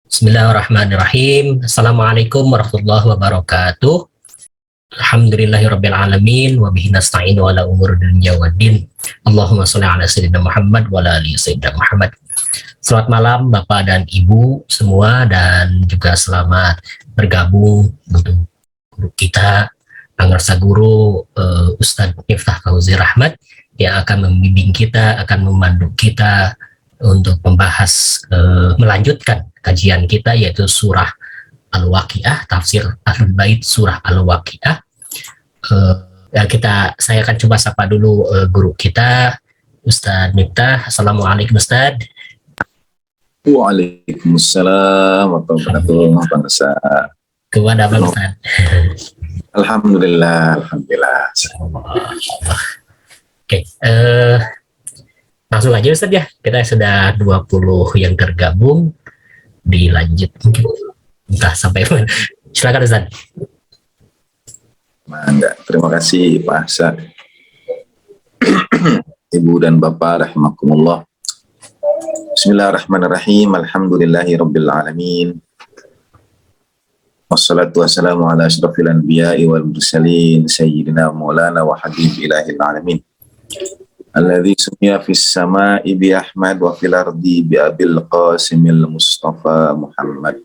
Bismillahirrahmanirrahim. Assalamualaikum warahmatullahi wabarakatuh. Alhamdulillahirabbil alamin wa bihi nasta'inu ala umuri dunya waddin. Allahumma shalli ala sayyidina Muhammad wa ala ali sayyidina Muhammad. Selamat malam Bapak dan Ibu semua, dan juga selamat bergabung untuk guru kita Pangarsa Guru Ustadz Miftah Fauzi Rahmat yang akan membimbing kita, akan memandu kita untuk membahas melanjutkan kajian kita, yaitu surah Al-Waqiah, tafsir Ahlul Bait surah Al-Waqiah. Saya akan coba sapa dulu guru kita, Ustadz Miftah. Assalamualaikum Ustadz. Waalaikumsalam warahmatullahi wabarakatuh. Kepada Abang Ustadz. Alhamdulillah. Oke, langsung aja Ustadz ya. Kita sudah 20 yang tergabung. Dilanjut mungkin. Entah sampai mana. Silakan Ustadz. Mangga. Terima kasih Pak Hasan. Ibu dan Bapak rahimakumullah. Bismillahirrahmanirrahim. Alhamdulillahirabbil alamin. Wassalatu wassalamu ala asyrafil anbiya'i wal mursalin sayyidina maulana wa habib ilahil alamin. Alladzi summiya fis sama'i bi Ahmad wa fil ardi bi Abil Qasimil Mustafa Muhammad.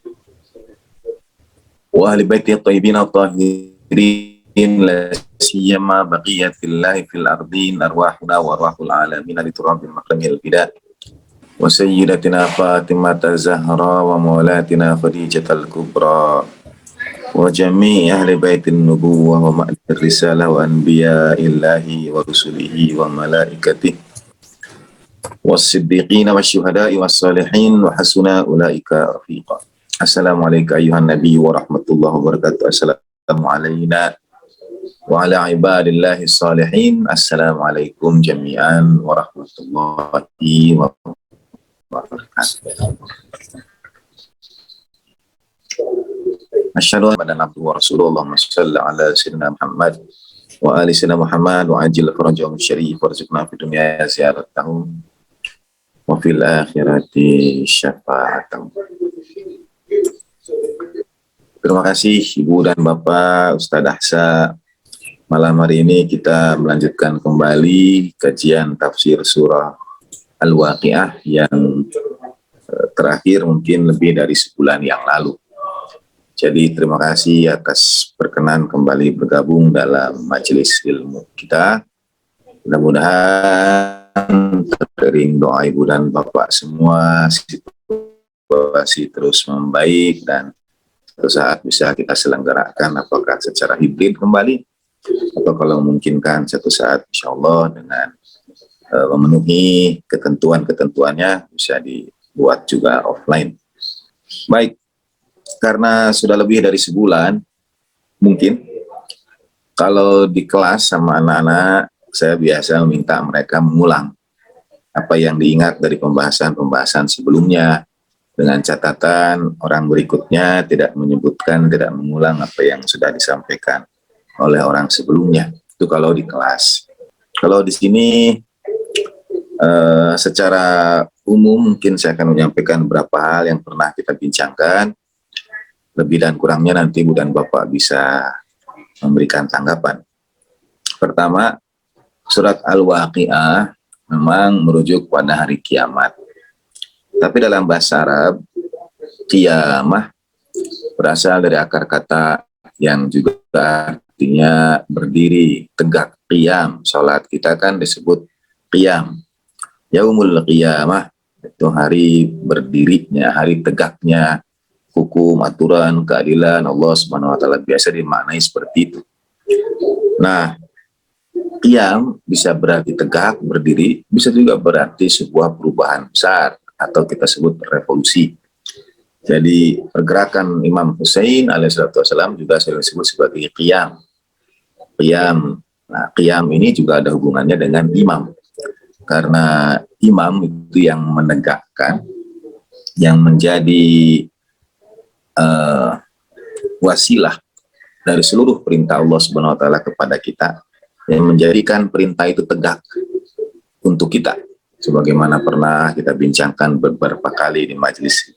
Wa ahli baiti at-tayyibin at-tahirin la siyama baqiyatillahi fil ardin arwahuna wa arwahul alamin li turabil maqamil bidat. Wa sayyidatina Fatimah Zahra wa maulatina Khadijatul Kubra wa jami' ahli baitin nubuwah wa ma'dir risalah wa anbiya'illahi wa rusulihi wa malaikatihi was-siddiqin wa syuhada'i was-salihin wa hasuna ulaika rafiqa. Assalamualaikum ayuhan nabi wa rahmatullahi wabarakatuh. Assalamu alayna wa ala ibadillahi salihin. Assalamualaikum jami'an wa rahmatullahi wabarakatuh. Asyhadu anna abduhu wa rasulullah sallallahu ala sayyidina Muhammad wa ali sayyidina Muhammad wa ajil farajahum syarif warzuqna fid dunya ziyaratahu wa fil akhirati syafa'atahu. Terima kasih Ibu dan Bapak, Ustadz Ahsa. Malam hari ini kita melanjutkan kembali kajian tafsir surah Al-Waqiah yang terakhir mungkin lebih dari sebulan yang lalu. Jadi terima kasih atas berkenan kembali bergabung dalam majelis ilmu kita. Mudah-mudahan teriring doa Ibu dan Bapak semua, situasi terus membaik dan suatu saat bisa kita selenggarakan, apakah secara hibrid kembali atau kalau memungkinkan suatu saat insya Allah dengan memenuhi ketentuan-ketentuannya bisa dibuat juga offline. Baik, karena sudah lebih dari sebulan, mungkin kalau di kelas sama anak-anak, saya biasa meminta mereka mengulang apa yang diingat dari pembahasan-pembahasan sebelumnya, dengan catatan orang berikutnya tidak menyebutkan, tidak mengulang apa yang sudah disampaikan oleh orang sebelumnya. Itu kalau di kelas. Kalau di sini secara umum mungkin saya akan menyampaikan beberapa hal yang pernah kita bincangkan. Lebih dan kurangnya nanti Ibu dan Bapak bisa memberikan tanggapan. Pertama, surat Al-Waqiah memang merujuk pada hari kiamat. Tapi dalam bahasa Arab, qiyamah berasal dari akar kata yang juga artinya berdiri, tegak, qiyam. Salat kita kan disebut qiyam. Yaumul qiyamah itu hari berdirinya, hari tegaknya hukum, aturan, keadilan Allah Subhanahu wa taala, biasa dimaknai seperti itu. Nah, qiyam bisa berarti tegak, berdiri, bisa juga berarti sebuah perubahan besar atau kita sebut revolusi. Jadi pergerakan Imam Hussein alaihissalam juga sering disebut sebagai qiyam. Qiyam. Nah, qiyam ini juga ada hubungannya dengan imam. Karena imam itu yang menegakkan, yang menjadi wasilah dari seluruh perintah Allah Subhanahu wa taala kepada kita, yang menjadikan perintah itu tegak untuk kita, sebagaimana pernah kita bincangkan beberapa kali di majelis.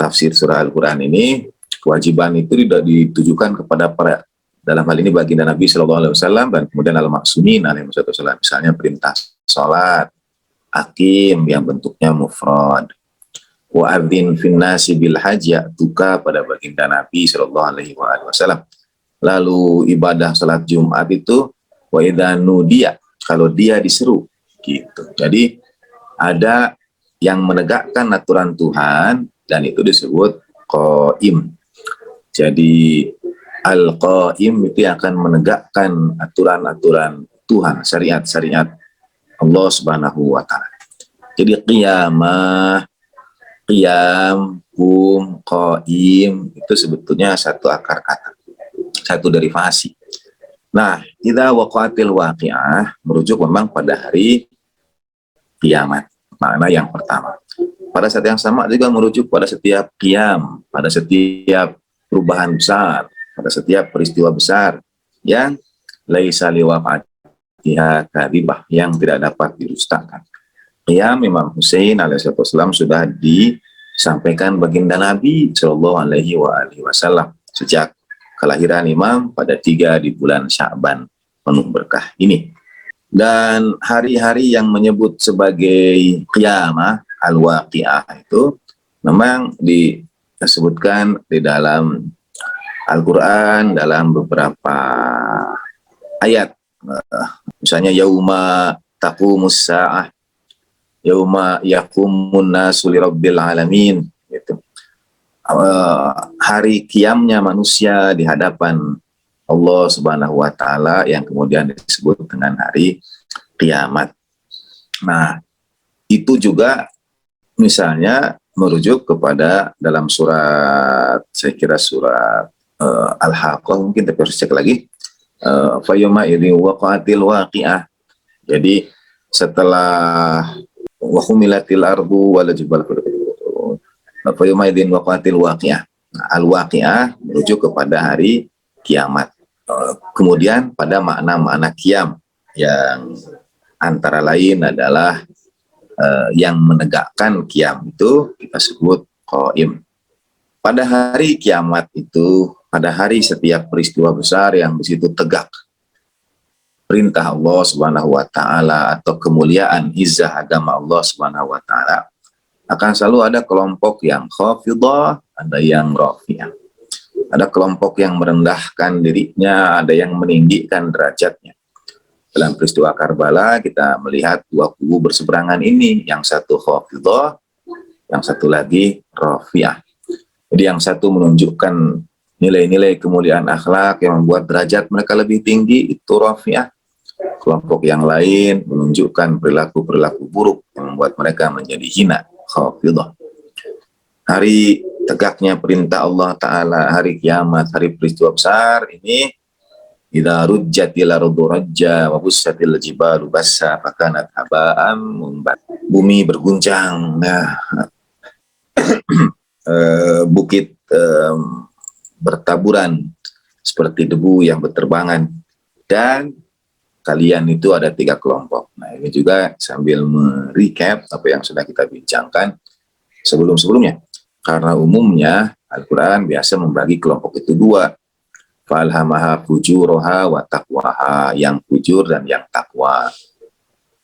tafsir surah Al-Quran ini, kewajiban itu tidak ditujukan kepada para, dalam hal ini baginda Nabi SAW dan kemudian al-maksumin alaihi wasallam, misalnya perintah sholat, akim yang bentuknya mufrad, wa adzin finnasi bil hajj, tuka pada baginda Nabi SAW. Lalu ibadah salat Jumat itu wa idza nudiya, kalau dia diseru gitu. Jadi ada yang menegakkan aturan Tuhan dan itu disebut qaim. Jadi al-qaim itu yang akan menegakkan aturan-aturan Tuhan, syariat-syariat Allah Subhanahu wa taala. Jadi qiyamah, qiyam, qum, qaim itu sebetulnya satu akar kata, satu derivasi. Nah, idza waqa'atil waqi'ah merujuk memang pada hari kiamat. Makna yang pertama. Pada saat yang sama juga merujuk pada setiap qiyam, pada setiap perubahan besar, pada setiap peristiwa besar yang laisa liwaqa'atiha kadhibah, yang tidak dapat didustakan. Qiyam Imam Hussein alaihissalam sudah disampaikan baginda Nabi Shallallahu alaihi wasallam sejak kelahiran Imam pada 3 di bulan Sya'ban penuh berkah ini. Dan hari-hari yang menyebut sebagai qiyamah al-waqi'ah itu memang disebutkan di dalam Al-Quran dalam beberapa ayat. Misalnya yauma taqumus sa'ah, yauma yaqumun nasu lirabbil alamin gitu. Hari kiamnya manusia di hadapan Allah Subhanahu wa taala yang kemudian disebut dengan hari kiamat. Nah, itu juga misalnya merujuk kepada dalam surat, saya kira surat Al-Haqqah, mungkin tapi harus cek lagi, fa yawma idzin waqa'atil waqi'ah. Jadi setelah wa humilatil ardu wal jibalu fa yawma idzin waqa'atil waqi'ah. Nah, al-waqi'ah merujuk kepada hari kiamat. Kemudian pada makna-makna qiyam yang antara lain adalah yang menegakkan qiyam itu kita sebut qaim. Pada hari kiamat itu, pada hari setiap peristiwa besar yang di situ tegak perintah Allah Subhanahu wa taala atau kemuliaan izzah agama Allah Subhanahu wa taala, akan selalu ada kelompok yang khafidah, ada yang rafi'ah. Ada kelompok yang merendahkan dirinya, ada yang meninggikan derajatnya. Dalam peristiwa Karbala kita melihat dua kubu berseberangan ini, yang satu khafidah, yang satu lagi rafi'ah. Jadi yang satu menunjukkan nilai-nilai kemuliaan akhlak yang membuat derajat mereka lebih tinggi, itu rafi'ah. Kelompok yang lain menunjukkan perilaku-perilaku buruk yang membuat mereka menjadi hina, khafidah. Hari tegaknya perintah Allah Ta'ala, hari kiamat, hari peristiwa besar ini, idza rujjatil ardu rajja wa bussatil jibalu bassa fakanat haba'an munbat. Bumi berguncang, nah, bukit bertaburan seperti debu yang berterbangan, dan kalian itu ada 3 kelompok. Nah, ini juga sambil merecap apa yang sudah kita bincangkan sebelum-sebelumnya. Karena umumnya Al-Quran biasa membagi kelompok itu 2. Falhamaha fujuraha wa taqwaha, yang fujur dan yang takwa.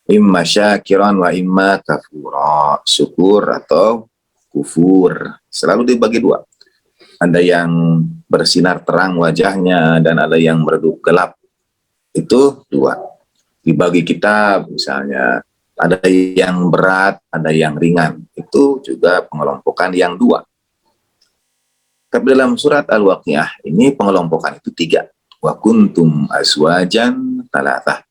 Imma syakiran wa imma kafura, syukur atau kufur. Selalu dibagi 2. Ada yang bersinar terang wajahnya dan ada yang meredup gelap. Itu 2. Dibagi kitab misalnya, ada yang berat, ada yang ringan. Itu juga pengelompokan yang 2. Tapi dalam surat Al-Waqi'ah ini pengelompokan itu 3. Wa kuntum azwajan thalathah.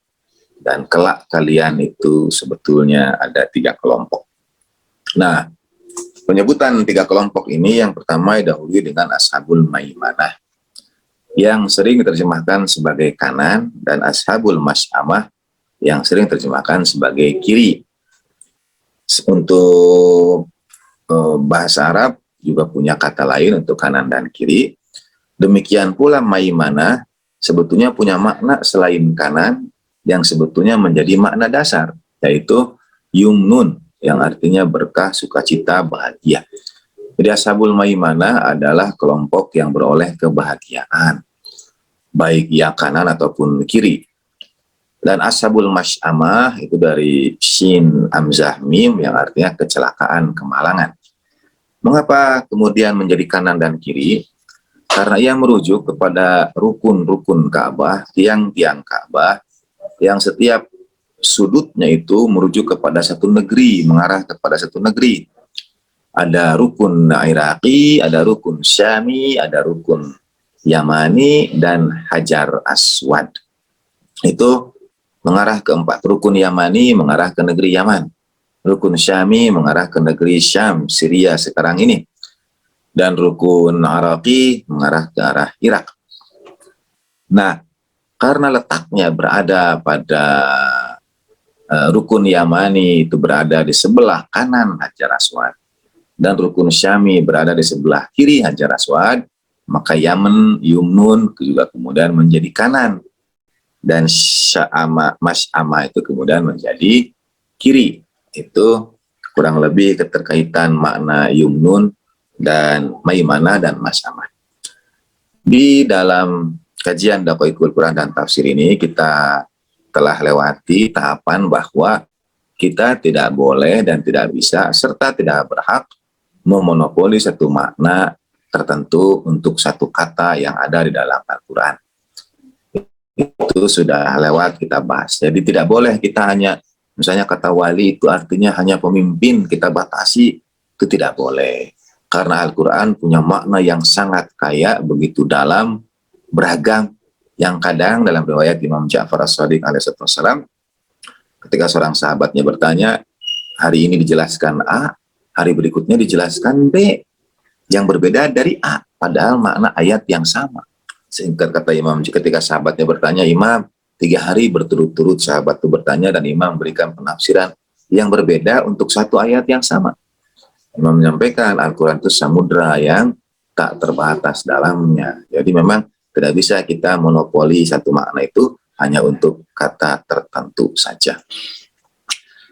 Dan kelak kalian itu sebetulnya ada 3 kelompok. Nah, penyebutan 3 kelompok ini yang pertama didahului dengan ashabul maimanah, yang sering diterjemahkan sebagai kanan, dan ashabul masy'amah yang sering terjemahkan sebagai kiri. Untuk bahasa Arab juga punya kata lain untuk kanan dan kiri. Demikian pula maimana sebetulnya punya makna selain kanan yang sebetulnya menjadi makna dasar, yaitu yumnun, yang artinya berkah, sukacita, bahagia. Jadi ashabul maimanah adalah kelompok yang beroleh kebahagiaan, baik yang kanan ataupun kiri. Dan ashabul masy'amah itu dari shin hamzah mim yang artinya kecelakaan, kemalangan. Mengapa kemudian menjadi kanan dan kiri? Karena ia merujuk kepada rukun-rukun Ka'bah, tiang-tiang Ka'bah yang setiap sudutnya itu merujuk kepada satu negeri, mengarah kepada satu negeri. Ada rukun Iraqi, ada rukun Syami, ada rukun Yamani, dan Hajar Aswad. Itu mengarah ke 4. Rukun Yamani mengarah ke negeri Yaman. Rukun Syami mengarah ke negeri Syam, Syria sekarang ini. Dan rukun Iraqi mengarah ke arah Irak. Nah, karena letaknya berada pada rukun Yamani itu berada di sebelah kanan Hajar Aswad, dan rukun Syami berada di sebelah kiri Hajar Aswad, maka Yaman, Yumnun juga kemudian menjadi kanan, dan Masy'amah itu kemudian menjadi kiri. Itu kurang lebih keterkaitan makna Yumnun dan Maimanah dan Masy'amah. Di dalam kajian Daqaiqul Quran dan tafsir ini kita telah lewati tahapan bahwa kita tidak boleh dan tidak bisa serta tidak berhak memonopoli satu makna tertentu untuk satu kata yang ada di dalam Al-Quran. Itu sudah lewat kita bahas. Jadi tidak boleh kita hanya, misalnya kata wali itu artinya hanya pemimpin, kita batasi, itu tidak boleh. Karena Al-Quran punya makna yang sangat kaya, begitu dalam, beragam, yang kadang dalam riwayat Imam Ja'far As-Shadiq alaihissalam, ketika seorang sahabatnya bertanya, hari ini dijelaskan A, hari berikutnya dijelaskan B, yang berbeda dari A, padahal makna ayat yang sama. Singkat kata Imam, ketika sahabatnya bertanya, Imam, 3 hari berturut-turut sahabat itu bertanya dan Imam berikan penafsiran yang berbeda untuk satu ayat yang sama. Imam menyampaikan Al-Quran itu samudra yang tak terbatas dalamnya. Jadi memang tidak bisa kita monopoli satu makna itu hanya untuk kata tertentu saja.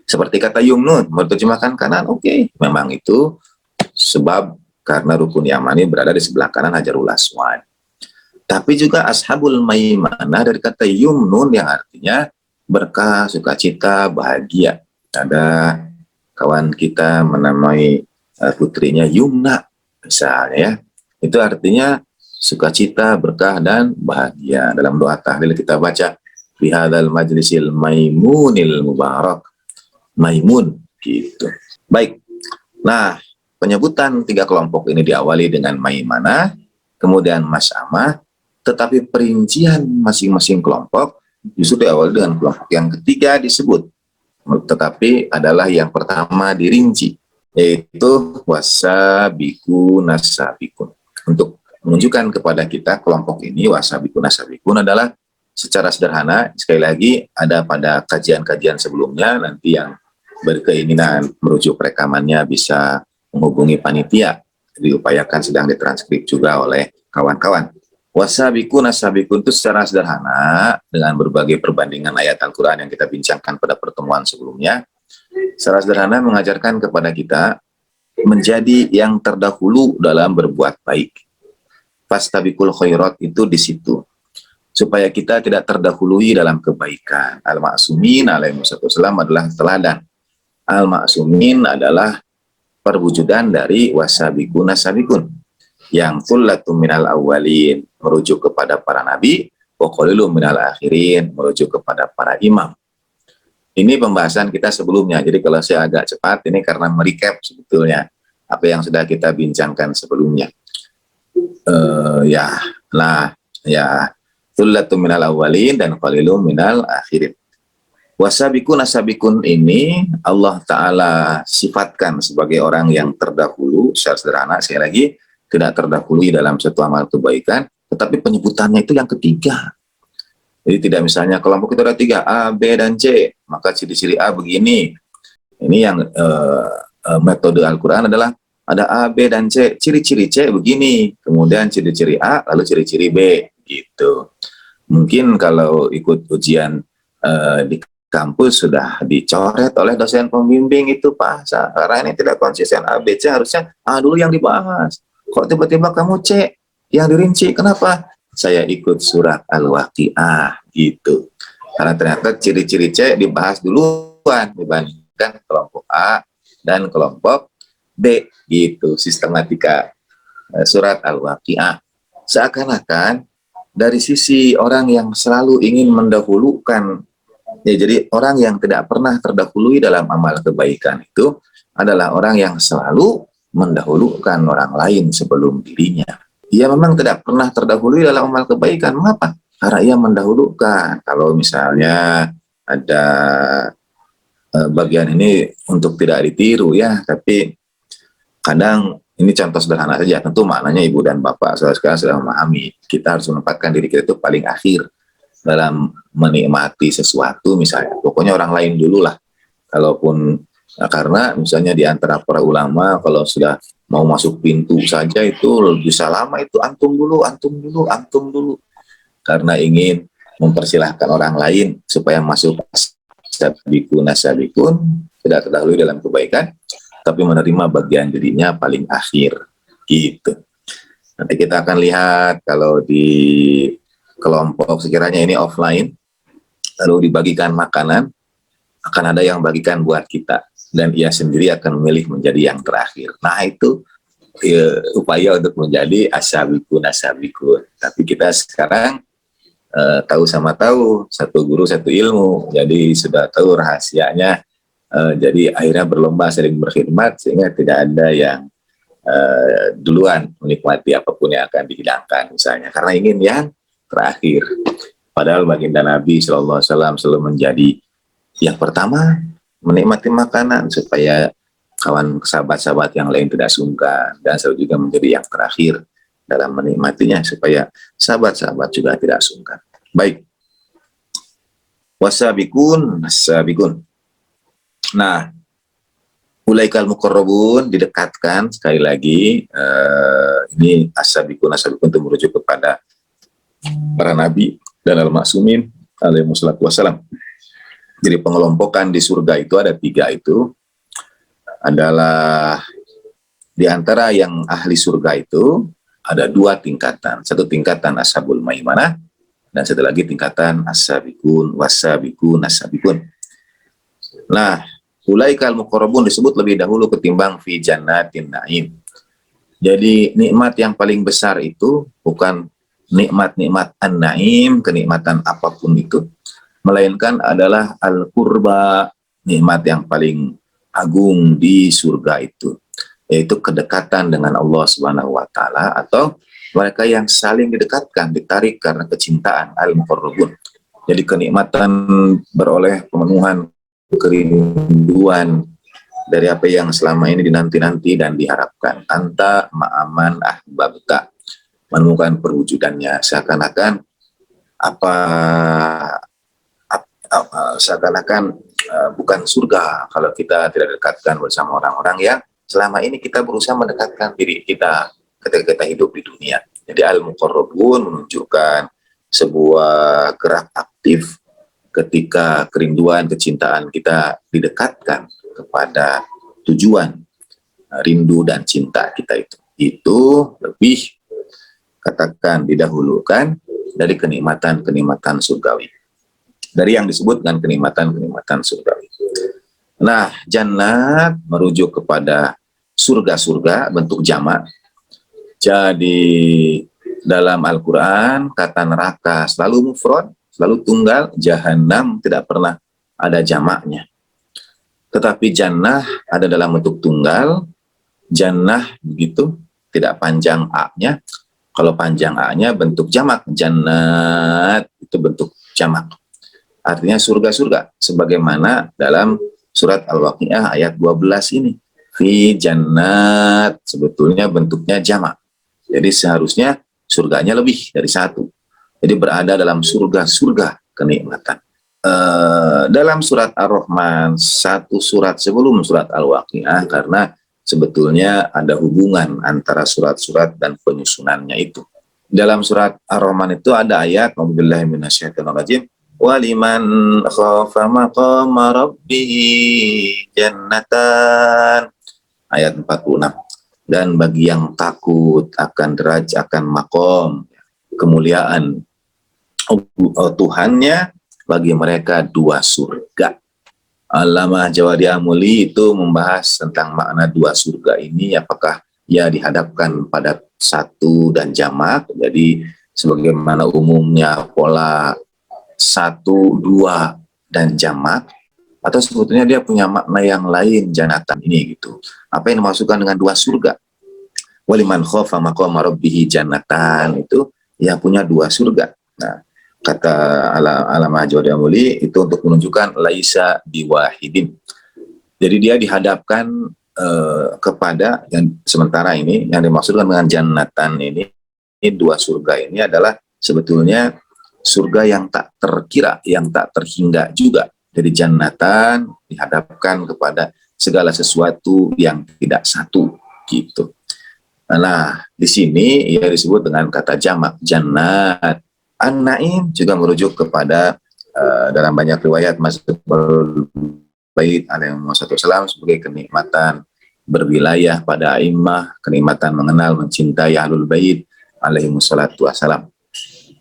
Seperti kata Yumnun, menerjemahkan kanan, oke, memang itu sebab karena rukun Yamani berada di sebelah kanan Hajarul Aswad. Tapi juga ashabul maimanah dari kata Yumnun yang artinya berkah, sukacita, bahagia. Ada kawan kita menamai putrinya Yumna misalnya ya. Itu artinya sukacita, berkah, dan bahagia. Dalam doa tahlil kita baca bihadzal majlisil maimunil mubarak. Maimun gitu. Baik. Nah, penyebutan 3 kelompok ini diawali dengan maimanah, kemudian masy'amah, tetapi perincian masing-masing kelompok justru diawali dengan kelompok yang ketiga disebut. Tetapi adalah yang pertama dirinci, yaitu wasabikun nasabikun. Untuk menunjukkan kepada kita kelompok ini wasabikun nasabikun adalah secara sederhana, sekali lagi ada pada kajian-kajian sebelumnya, nanti yang berkeinginan merujuk rekamannya bisa menghubungi panitia, diupayakan sedang ditranskrip juga oleh kawan-kawan. Wasabikun nasabikun itu secara sederhana dengan berbagai perbandingan ayat Al-Quran yang kita bincangkan pada pertemuan sebelumnya, secara sederhana mengajarkan kepada kita menjadi yang terdahulu dalam berbuat baik. Fastabikul khairat itu di situ, supaya kita tidak terdahului dalam kebaikan. Al-Ma'sumin alaihissalam adalah teladan. Al-Ma'sumin adalah perwujudan dari wasabikun nasabikun, yang thullatum minal awwalin merujuk kepada para nabi, wa qalilum minal akhirin merujuk kepada para imam. Ini pembahasan kita sebelumnya, jadi kalau saya agak cepat ini karena merecap sebetulnya apa yang sudah kita bincangkan sebelumnya. Thullatum minal awwalin dan qalilum minal akhirin. Wasabikun nasabikun ini Allah Ta'ala sifatkan sebagai orang yang terdahulu secara sederhana, sekali lagi tidak terdahului dalam satu amal kebaikan, tetapi penyebutannya itu yang ketiga. Jadi tidak misalnya kelompok itu ada 3, A, B, dan C, maka ciri-ciri A begini. Ini yang metode Al-Quran adalah ada A, B, dan C, ciri-ciri C begini, kemudian ciri-ciri A, lalu ciri-ciri B, gitu. Mungkin kalau ikut ujian di kampus sudah dicoret oleh dosen pembimbing itu Pak, karena ini tidak konsisten ABC, harusnya A dulu yang dibahas. Kok tiba-tiba kamu C yang dirinci, kenapa? Saya ikut surat Al-Waqiah gitu. Karena ternyata ciri-ciri C dibahas duluan dibandingkan kelompok A dan kelompok B gitu, sistematika surat Al-Waqiah. Seakan-akan dari sisi orang yang selalu ingin mendahulukan, ya, jadi orang yang tidak pernah terdahului dalam amal kebaikan itu adalah orang yang selalu mendahulukan orang lain sebelum dirinya. Ia memang tidak pernah terdahului dalam amal kebaikan. Mengapa? Karena ia mendahulukan. Kalau misalnya ada bagian ini untuk tidak ditiru ya, tapi kadang ini contoh sederhana saja. Tentu maknanya ibu dan bapak saudara sekalian sudah memahami. Kita harus menempatkan diri kita itu paling akhir dalam menikmati sesuatu misalnya. Pokoknya orang lain dulu lah. Kalaupun karena misalnya di antara para ulama kalau sudah mau masuk pintu saja itu bisa lama, itu antum dulu, antum dulu, antum dulu. Karena ingin mempersilahkan orang lain supaya masuk sabikun nasabikun, tidak terdahului dalam kebaikan, tapi menerima bagian dirinya paling akhir gitu. Nanti kita akan lihat kalau di kelompok sekiranya ini offline, lalu dibagikan makanan, akan ada yang bagikan buat kita, dan ia sendiri akan memilih menjadi yang terakhir. Nah itu ya, upaya untuk menjadi asabikun asabikun. Tapi kita sekarang tahu sama tahu, satu guru satu ilmu, jadi sudah tahu rahasianya. Jadi akhirnya berlomba sering berkhidmat sehingga tidak ada yang duluan menikmati apapun yang akan dihidangkan misalnya, karena ingin yang terakhir. Padahal baginda Nabi SAW selalu menjadi yang pertama menikmati makanan supaya kawan sahabat-sahabat yang lain tidak sungkan, dan selalu juga menjadi yang terakhir dalam menikmatinya supaya sahabat-sahabat juga tidak sungkan. Baik. Wasabikun nasabikun. Nah, ulaikal muqarrabun, didekatkan sekali lagi. Ini asabikun asabikun itu merujuk kepada para nabi dan al-ma'sumin alaihi wassalatu wassalam. Jadi pengelompokan di surga itu ada 3 itu. Adalah di antara yang ahli surga itu ada 2 tingkatan. Satu tingkatan ashabul maimanah dan satu lagi tingkatan as-sabikun was-sabikun as-sabikun. Nah, ulaikal muqarrabun disebut lebih dahulu ketimbang fi jannatin naim. Jadi nikmat yang paling besar itu bukan nikmat-nikmat an-naim, kenikmatan apapun itu, melainkan adalah al-qurba, nikmat yang paling agung di surga itu, yaitu kedekatan dengan Allah Subhanahu wa taala, atau mereka yang saling didekatkan, ditarik karena kecintaan, al-muqarrabun. Jadi kenikmatan beroleh pemenuhan kerinduan dari apa yang selama ini dinanti-nanti dan diharapkan. Anta ma'aman ahbabta, menemukan perwujudannya, seakan-akan seakan-akan bukan surga kalau kita tidak dekatkan bersama orang-orang yang selama ini kita berusaha mendekatkan diri kita ketika kita hidup di dunia. Jadi al-muqarrabun menunjukkan sebuah gerak aktif ketika kerinduan, kecintaan kita didekatkan kepada tujuan rindu dan cinta kita itu lebih, katakan, didahulukan dari kenikmatan-kenikmatan surgawi, dari yang disebutkan kenikmatan-kenikmatan surgawi. Nah, jannat merujuk kepada surga-surga bentuk jamak. Jadi dalam Al-Quran kata neraka selalu mufrad, selalu tunggal. Jahanam tidak pernah ada jamaknya. Tetapi jannah ada dalam bentuk tunggal. Jannah begitu, tidak panjang A-nya. Kalau panjang A-nya bentuk jamak. Jannat itu bentuk jamak. Artinya surga-surga. Sebagaimana dalam surat Al-Waqiah ayat 12 ini. Fi jannat, sebetulnya bentuknya jamak. Jadi seharusnya surganya lebih dari 1. Jadi berada dalam surga-surga kenikmatan. Dalam surat Ar-Rahman, 1 surat sebelum surat Al-Waqiah, karena sebetulnya ada hubungan antara surat-surat dan penyusunannya itu. Dalam surat Ar-Rahman itu ada ayat, A'udzubillahi minasyaitonirrajim, Waliman khafa maqama rabbih jannatan. Ayat 46. Dan bagi yang takut akan derajat, akan makom, kemuliaan Tuhannya, bagi mereka dua surga. Allamah Jawadi Amuli itu membahas tentang makna dua surga ini, apakah ia dihadapkan pada satu dan jamak, jadi sebagaimana umumnya pola satu, dua, dan jamak, atau sebetulnya dia punya makna yang lain janatan ini gitu. Apa yang dimaksudkan dengan dua surga? Waliman khofa maqama rabbihi jannatan, itu ya punya dua surga. Nah, kata Allamah Jawadi Amuli itu untuk menunjukkan laisa biwahidin. Jadi dia dihadapkan kepada, yang sementara ini yang dimaksudkan dengan jannatan ini dua surga ini adalah sebetulnya surga yang tak terkira, yang tak terhingga juga. Jadi jannatan dihadapkan kepada segala sesuatu yang tidak satu gitu. Nah, di sini ia disebut dengan kata jamak, jannat. An-Naim juga merujuk kepada dalam banyak riwayat Masjidul Bait alaihi wasallam sebagai kenikmatan berwilayah pada a'immah, kenikmatan mengenal, mencintai Ahlul Bait alaihi wasallam.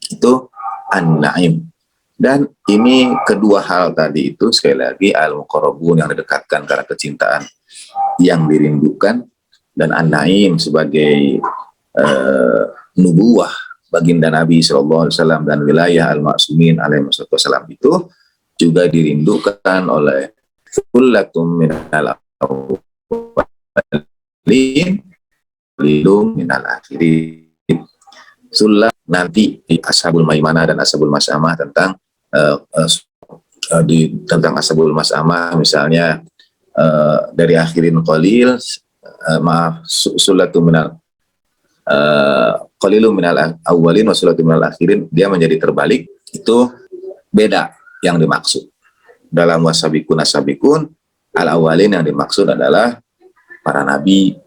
Itu An-Naim. Dan ini kedua hal tadi itu sekali lagi al-muqarrabun yang didekatkan karena kecintaan yang dirindukan, dan An-Naim sebagai nubuwah baginda Nabi SAW dan wilayah al-ma'sumin alaihi wasallam itu juga dirindukan oleh kullatum minal awwalin lilum minal akhirin. Sulam nanti di Ashabul Maimanah dan Ashabul Mas'amah tentang tentang Ashabul Mas'amah misalnya dari akhirin qalil, sulatu minal qalilu minal awwalin wa sulatu minal akhirin, dia menjadi terbalik. Itu beda yang dimaksud. Dalam wasabikun asabikun, al awwalin yang dimaksud adalah para nabi,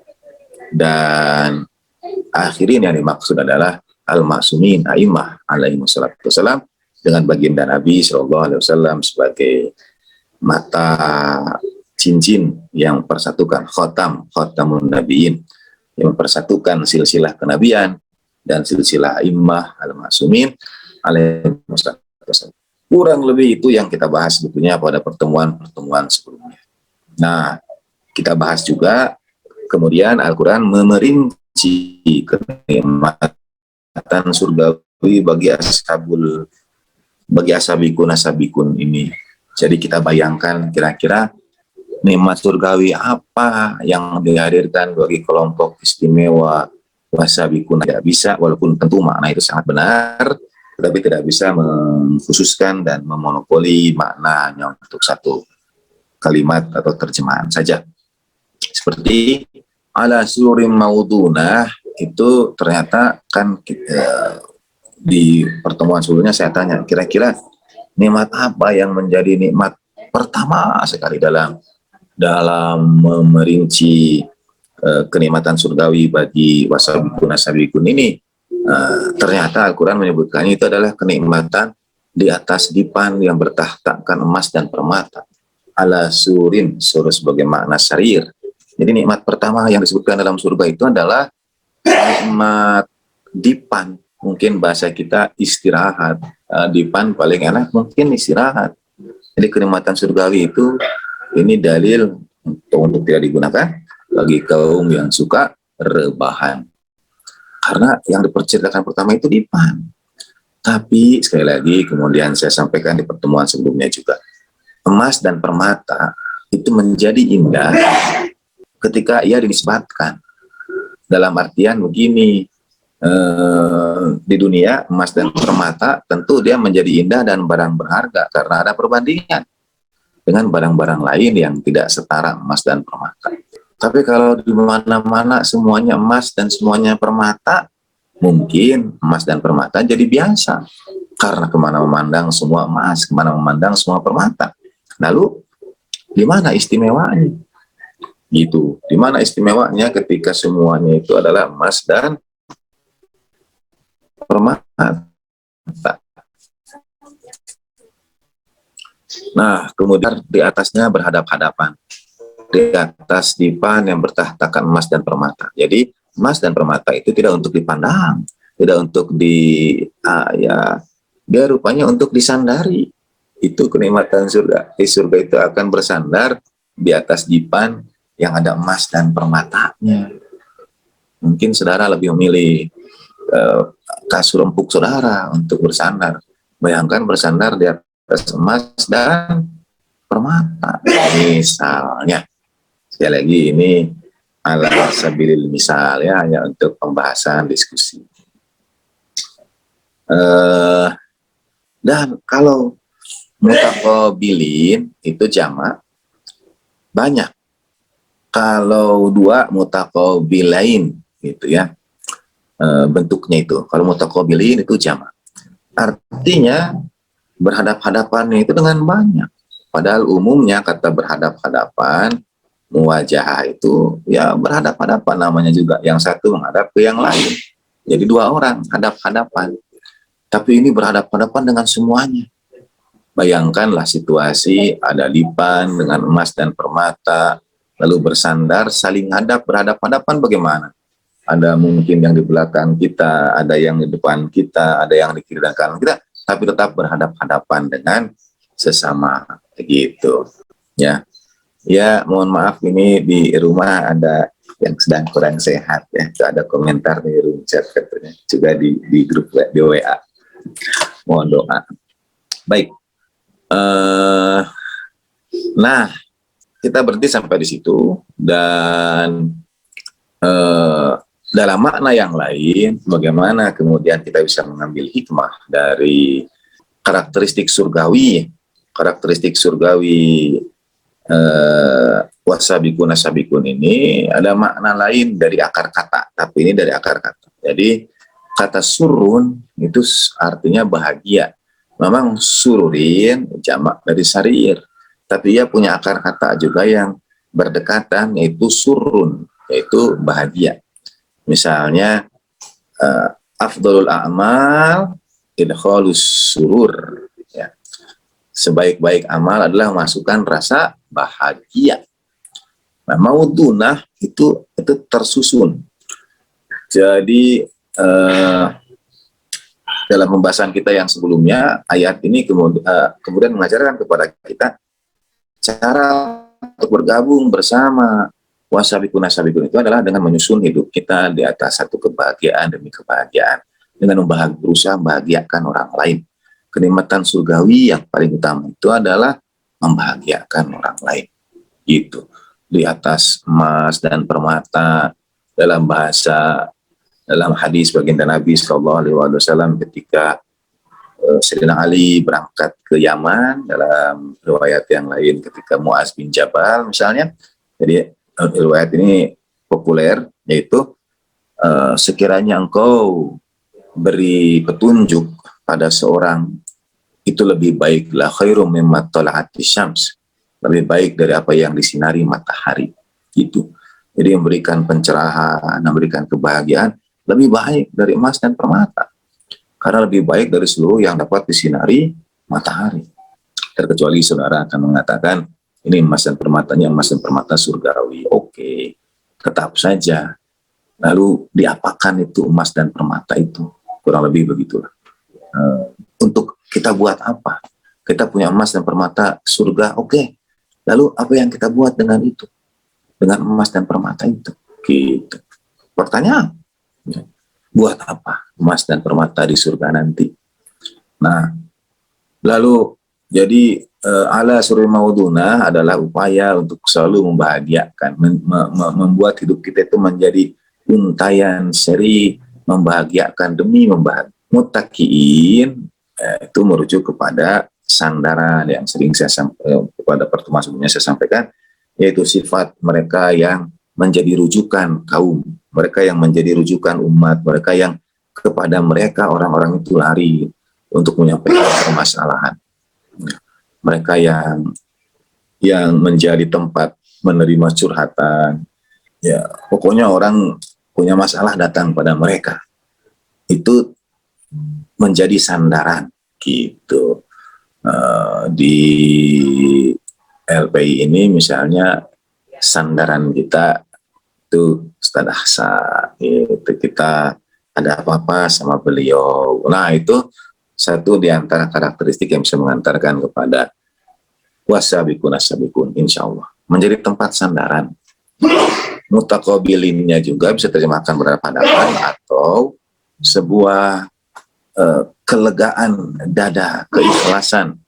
dan akhirin yang dimaksud adalah al-ma'sumin a'immah alaihi wassalam, dengan baginda Nabi SAW sebagai mata cincin yang persatukan, khotamun nabiin, yang mempersatukan silsilah kenabian dan silsilah a'immah al-ma'sumin alaihi wasallam. Kurang lebih itu yang kita bahas sebetulnya pada pertemuan-pertemuan sebelumnya. Nah, kita bahas juga kemudian Al-Quran memerinci kenikmatan surgawi bagi ashabikun ini. Jadi kita bayangkan kira-kira nikmat surgawi apa yang dihadirkan bagi kelompok istimewa wasabikun. Tidak bisa, walaupun tentu makna itu sangat benar, tetapi tidak bisa mengkhususkan dan memonopoli maknanya untuk satu kalimat atau terjemahan saja. Seperti ala surim maudunah, itu ternyata kan di pertemuan sebelumnya saya tanya, kira-kira nikmat apa yang menjadi nikmat pertama sekali dalam memerinci kenikmatan surgawi bagi wasabikun ini. Ternyata Al-Quran menyebutkannya itu adalah kenikmatan di atas dipan yang bertahtakan emas dan permata. Ala surin, surah sebagai makna sarir. Jadi nikmat pertama yang disebutkan dalam surga itu adalah nikmat dipan. Mungkin bahasa kita istirahat. Dipan paling enak mungkin istirahat. Jadi kenikmatan surgawi itu, ini dalil untuk tidak digunakan bagi kaum yang suka rebahan. Karena yang diperceritakan pertama itu dipan. Tapi sekali lagi kemudian saya sampaikan di pertemuan sebelumnya juga, emas dan permata itu menjadi indah ketika ia dinisbatkan. Dalam artian begini, di dunia emas dan permata tentu dia menjadi indah dan barang berharga karena ada perbandingan dengan barang-barang lain yang tidak setara emas dan permata. Tapi kalau di mana-mana semuanya emas dan semuanya permata, mungkin emas dan permata jadi biasa. Karena kemana memandang semua emas, kemana memandang semua permata. Lalu, di mana istimewanya? Gitu. Di mana istimewanya ketika semuanya itu adalah emas dan permata? Nah, kemudian di atasnya berhadap-hadapan. Di atas dipan yang bertahtakan emas dan permata. Jadi emas dan permata itu tidak untuk dipandang, tidak untuk ya, dia rupanya untuk disandari. Itu kenikmatan surga. Di surga itu akan bersandar di atas dipan yang ada emas dan permatanya. Mungkin saudara lebih memilih kasur empuk saudara untuk bersandar. Bayangkan bersandar di atas emas dan permata. Misalnya, sekali lagi ini ala sabilil misal ya, hanya untuk pembahasan diskusi. Dan kalau mutaqabilin itu jamak banyak. Kalau dua mutaqabilain gitu ya, bentuknya itu. Kalau mutaqabilin itu jamak. Artinya berhadap-hadapan itu dengan banyak. Padahal umumnya kata berhadap-hadapan, muwajahah itu ya berhadap-hadapan namanya juga. Yang satu menghadap ke yang lain. Jadi dua orang hadap-hadapan. Tapi ini berhadap-hadapan dengan semuanya. Bayangkanlah situasi ada dipan dengan emas dan permata, lalu bersandar, saling hadap, berhadap-hadapan bagaimana? Ada mungkin yang di belakang kita, ada yang di depan kita, ada yang di kiri dan kanan kita, tapi tetap berhadap-hadapan dengan sesama gitu. Ya, ya mohon maaf ini di rumah ada yang sedang kurang sehat ya. Itu ada komentar di room chat katanya, juga di grup di WA. Mohon doa. Baik. Nah, kita berhenti sampai di situ dan dalam makna yang lain, bagaimana kemudian kita bisa mengambil hikmah dari karakteristik surgawi wasabikun asabikun ini ada makna lain dari akar kata, tapi ini dari akar kata. Jadi kata surun itu artinya bahagia. Memang sururin jamak dari sarir, tapi ia punya akar kata juga yang berdekatan, yaitu surun, yaitu bahagia. Misalnya afdalul a'mal idkhalus surur, ya. Sebaik-baik amal adalah memasukkan rasa bahagia. Nah, maudunah itu tersusun. Jadi dalam pembahasan kita yang sebelumnya, ayat ini kemudian mengajarkan kepada kita cara untuk bergabung bersama wasabikun asabikun itu adalah dengan menyusun hidup kita di atas satu kebahagiaan demi kebahagiaan, dengan berusaha membahagiakan orang lain. Kenikmatan surgawi yang paling utama itu adalah membahagiakan orang lain. Itu di atas emas dan permata. Dalam hadis baginda Nabi SAW ketika Sayyidina Ali berangkat ke Yaman, dalam riwayat yang lain ketika Muaz bin Jabal misalnya. Jadi riwayat ini populer, yaitu sekiranya engkau beri petunjuk pada seorang, itu lebih baik la khairum mimma tala'ati syams, lebih baik dari apa yang disinari matahari. Itu jadi memberikan pencerahan, memberikan kebahagiaan lebih baik dari emas dan permata, karena lebih baik dari seluruh yang dapat disinari matahari. Terkecuali saudara akan mengatakan ini emas dan permatanya emas dan permata surgawi. Oke, tetap saja. Lalu diapakan itu emas dan permata itu? Kurang lebih begitulah. Untuk kita buat apa? Kita punya emas dan permata surga, oke. Lalu apa yang kita buat dengan itu? Dengan emas dan permata itu? Gitu. Pertanyaan, buat apa emas dan permata di surga nanti? Nah, lalu jadi ala surul mauduna adalah upaya untuk selalu membahagiakan, membuat hidup kita itu menjadi untayan seri membahagiakan demi membahagiakan. Muttaqiin itu merujuk kepada sandaran yang sering pada pertemuan sebelumnya saya sampaikan, yaitu sifat mereka yang menjadi rujukan kaum, mereka yang menjadi rujukan umat, mereka yang kepada mereka orang-orang itu lari untuk menyampaikan permasalahan. Mereka yang menjadi tempat menerima curhatan. Ya, pokoknya orang punya masalah datang pada mereka. Itu menjadi sandaran gitu. Di LPI ini misalnya sandaran kita itu Ustadz Ahsan, itu kita ada apa-apa sama beliau. Nah itu satu di antara karakteristik yang bisa mengantarkan kepada wasabikun asabikun, insya Allah menjadi tempat sandaran. Mutaqabilinnya juga bisa terjemahkan berhadapan atau sebuah kelegaan dada, keikhlasan.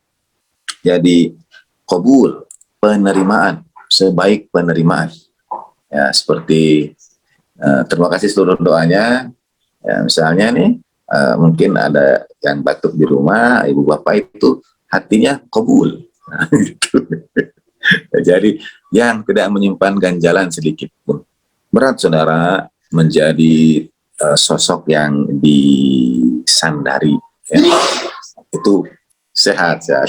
Jadi qabul, penerimaan, sebaik penerimaan. Ya, seperti terima kasih seluruh doanya. Ya, misalnya nih mungkin ada yang batuk di rumah, ibu bapak itu hatinya qabul. Nah, gitu. Jadi yang tidak menyimpan ganjalan sedikit pun. Berat saudara menjadi sosok yang disandari. Ya. Itu sehat. Ya,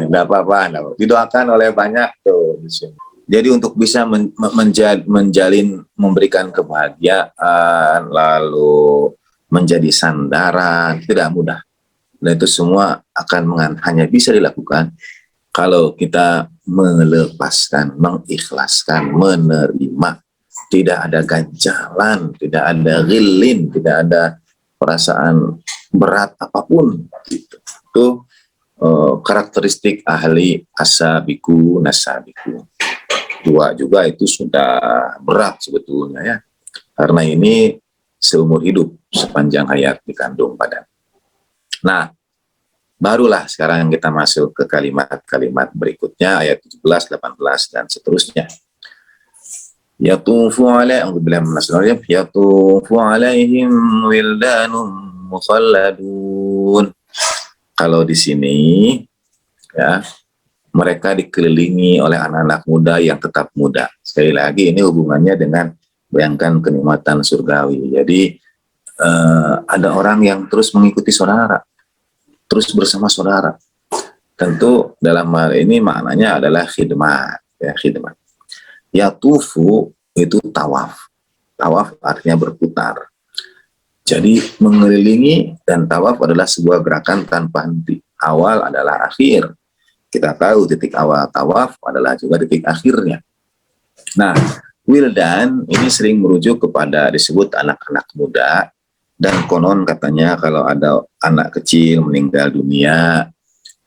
tidak apa-apa. Didoakan oleh banyak tuh di sini. Jadi untuk bisa menjalin, memberikan kebahagiaan, lalu menjadi sandaran, tidak mudah. Dan itu semua hanya bisa dilakukan kalau kita melepaskan, mengikhlaskan, menerima. Tidak ada ganjalan, tidak ada ghilin, tidak ada perasaan berat apapun. Gitu. Itu karakteristik ahli asabiku nasabiku. Dua juga itu sudah berat sebetulnya ya. Karena ini seumur hidup, sepanjang hayat dikandung badan. Nah, barulah sekarang kita masuk ke kalimat-kalimat berikutnya, ayat 17, 18, dan seterusnya. Yatufu alaihim wildanun mukhalladun. Kalau di sini, ya, mereka dikelilingi oleh anak-anak muda yang tetap muda. Sekali lagi, ini hubungannya dengan bayangkan kenikmatan surgawi. Jadi, ada orang yang terus mengikuti saudara, terus bersama saudara. Tentu dalam hal ini maknanya adalah khidmat, ya, khidmat. Yatufu itu tawaf. Tawaf artinya berputar. Jadi mengelilingi dan tawaf adalah sebuah gerakan tanpa henti. Awal adalah akhir. Kita tahu titik awal tawaf adalah juga titik akhirnya. Nah, wildan ini sering merujuk kepada disebut anak-anak muda. Dan konon katanya kalau ada anak kecil meninggal dunia,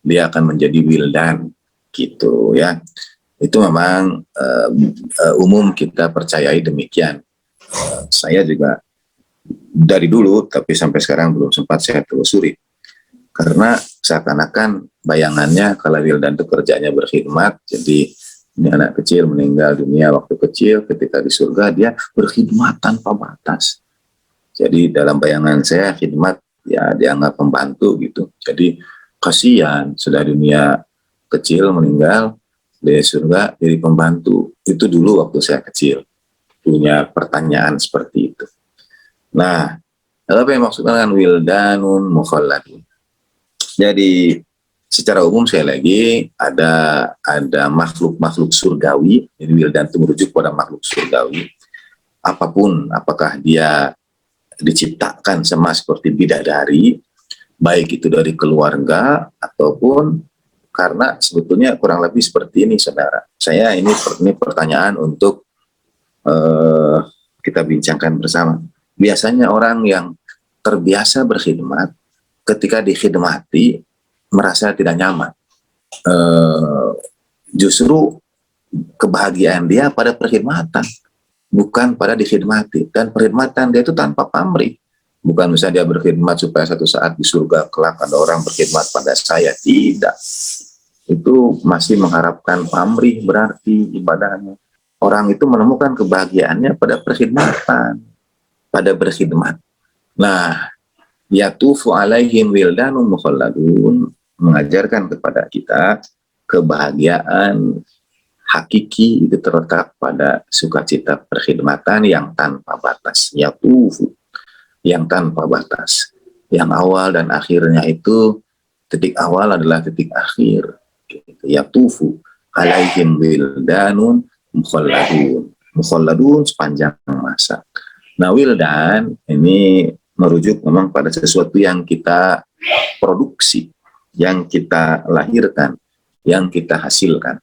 dia akan menjadi wildan, gitu ya. Itu memang umum kita percayai demikian. Saya juga dari dulu, tapi sampai sekarang belum sempat saya telusuri. Karena seakan-akan bayangannya kalau wildan itu kerjanya berkhidmat, jadi ini anak kecil meninggal dunia waktu kecil, ketika di surga dia berkhidmat tanpa batas. Jadi dalam bayangan saya khidmat ya dianggap pembantu gitu. Jadi kasihan sudah dunia kecil meninggal di surga jadi pembantu. Itu dulu waktu saya kecil punya pertanyaan seperti itu. Nah, apa yang maksudnya dengan wildanun mukhalladun? Jadi secara umum saya lagi ada makhluk-makhluk surgawi. Jadi wildan itu merujuk pada makhluk surgawi. Apapun, apakah dia diciptakan sama seperti bidadari, baik itu dari keluarga ataupun karena sebetulnya kurang lebih seperti ini, saudara. Saya ini pertanyaan untuk kita bincangkan bersama. Biasanya orang yang terbiasa berkhidmat, ketika dikhidmati merasa tidak nyaman. Justru kebahagiaan dia pada perkhidmatan, bukan pada dikhidmati. Dan perkhidmatan dia itu tanpa pamrih. Bukan misalnya dia berkhidmat supaya satu saat di surga kelak ada orang berkhidmat pada saya. Tidak. Itu masih mengharapkan pamrih berarti ibadahnya. Orang itu menemukan kebahagiaannya pada perkhidmatan, pada berkhidmat. Nah, yatufu alaihim wildanun mukhalladun mengajarkan kepada kita kebahagiaan hakiki itu terletak pada sukacita perkhidmatan yang tanpa batas. Yatufu, yang tanpa batas. Yang awal dan akhirnya itu, titik awal adalah titik akhir. Yatufu alaihim wildanun mukhalladun. Mukhalladun sepanjang masa. Nah, wildan ini merujuk memang pada sesuatu yang kita produksi. yang kita lahirkan, yang kita hasilkan,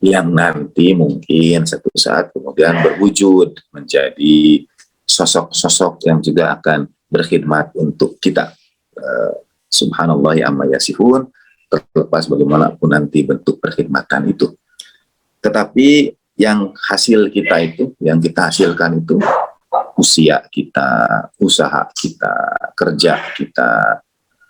yang nanti mungkin satu saat kemudian berwujud menjadi sosok-sosok yang juga akan berkhidmat untuk kita. Subhanallah amma yasifun, terlepas bagaimanapun nanti bentuk perkhidmatan itu. Tetapi yang hasil kita itu, yang kita hasilkan itu, usia kita, usaha kita, kerja kita,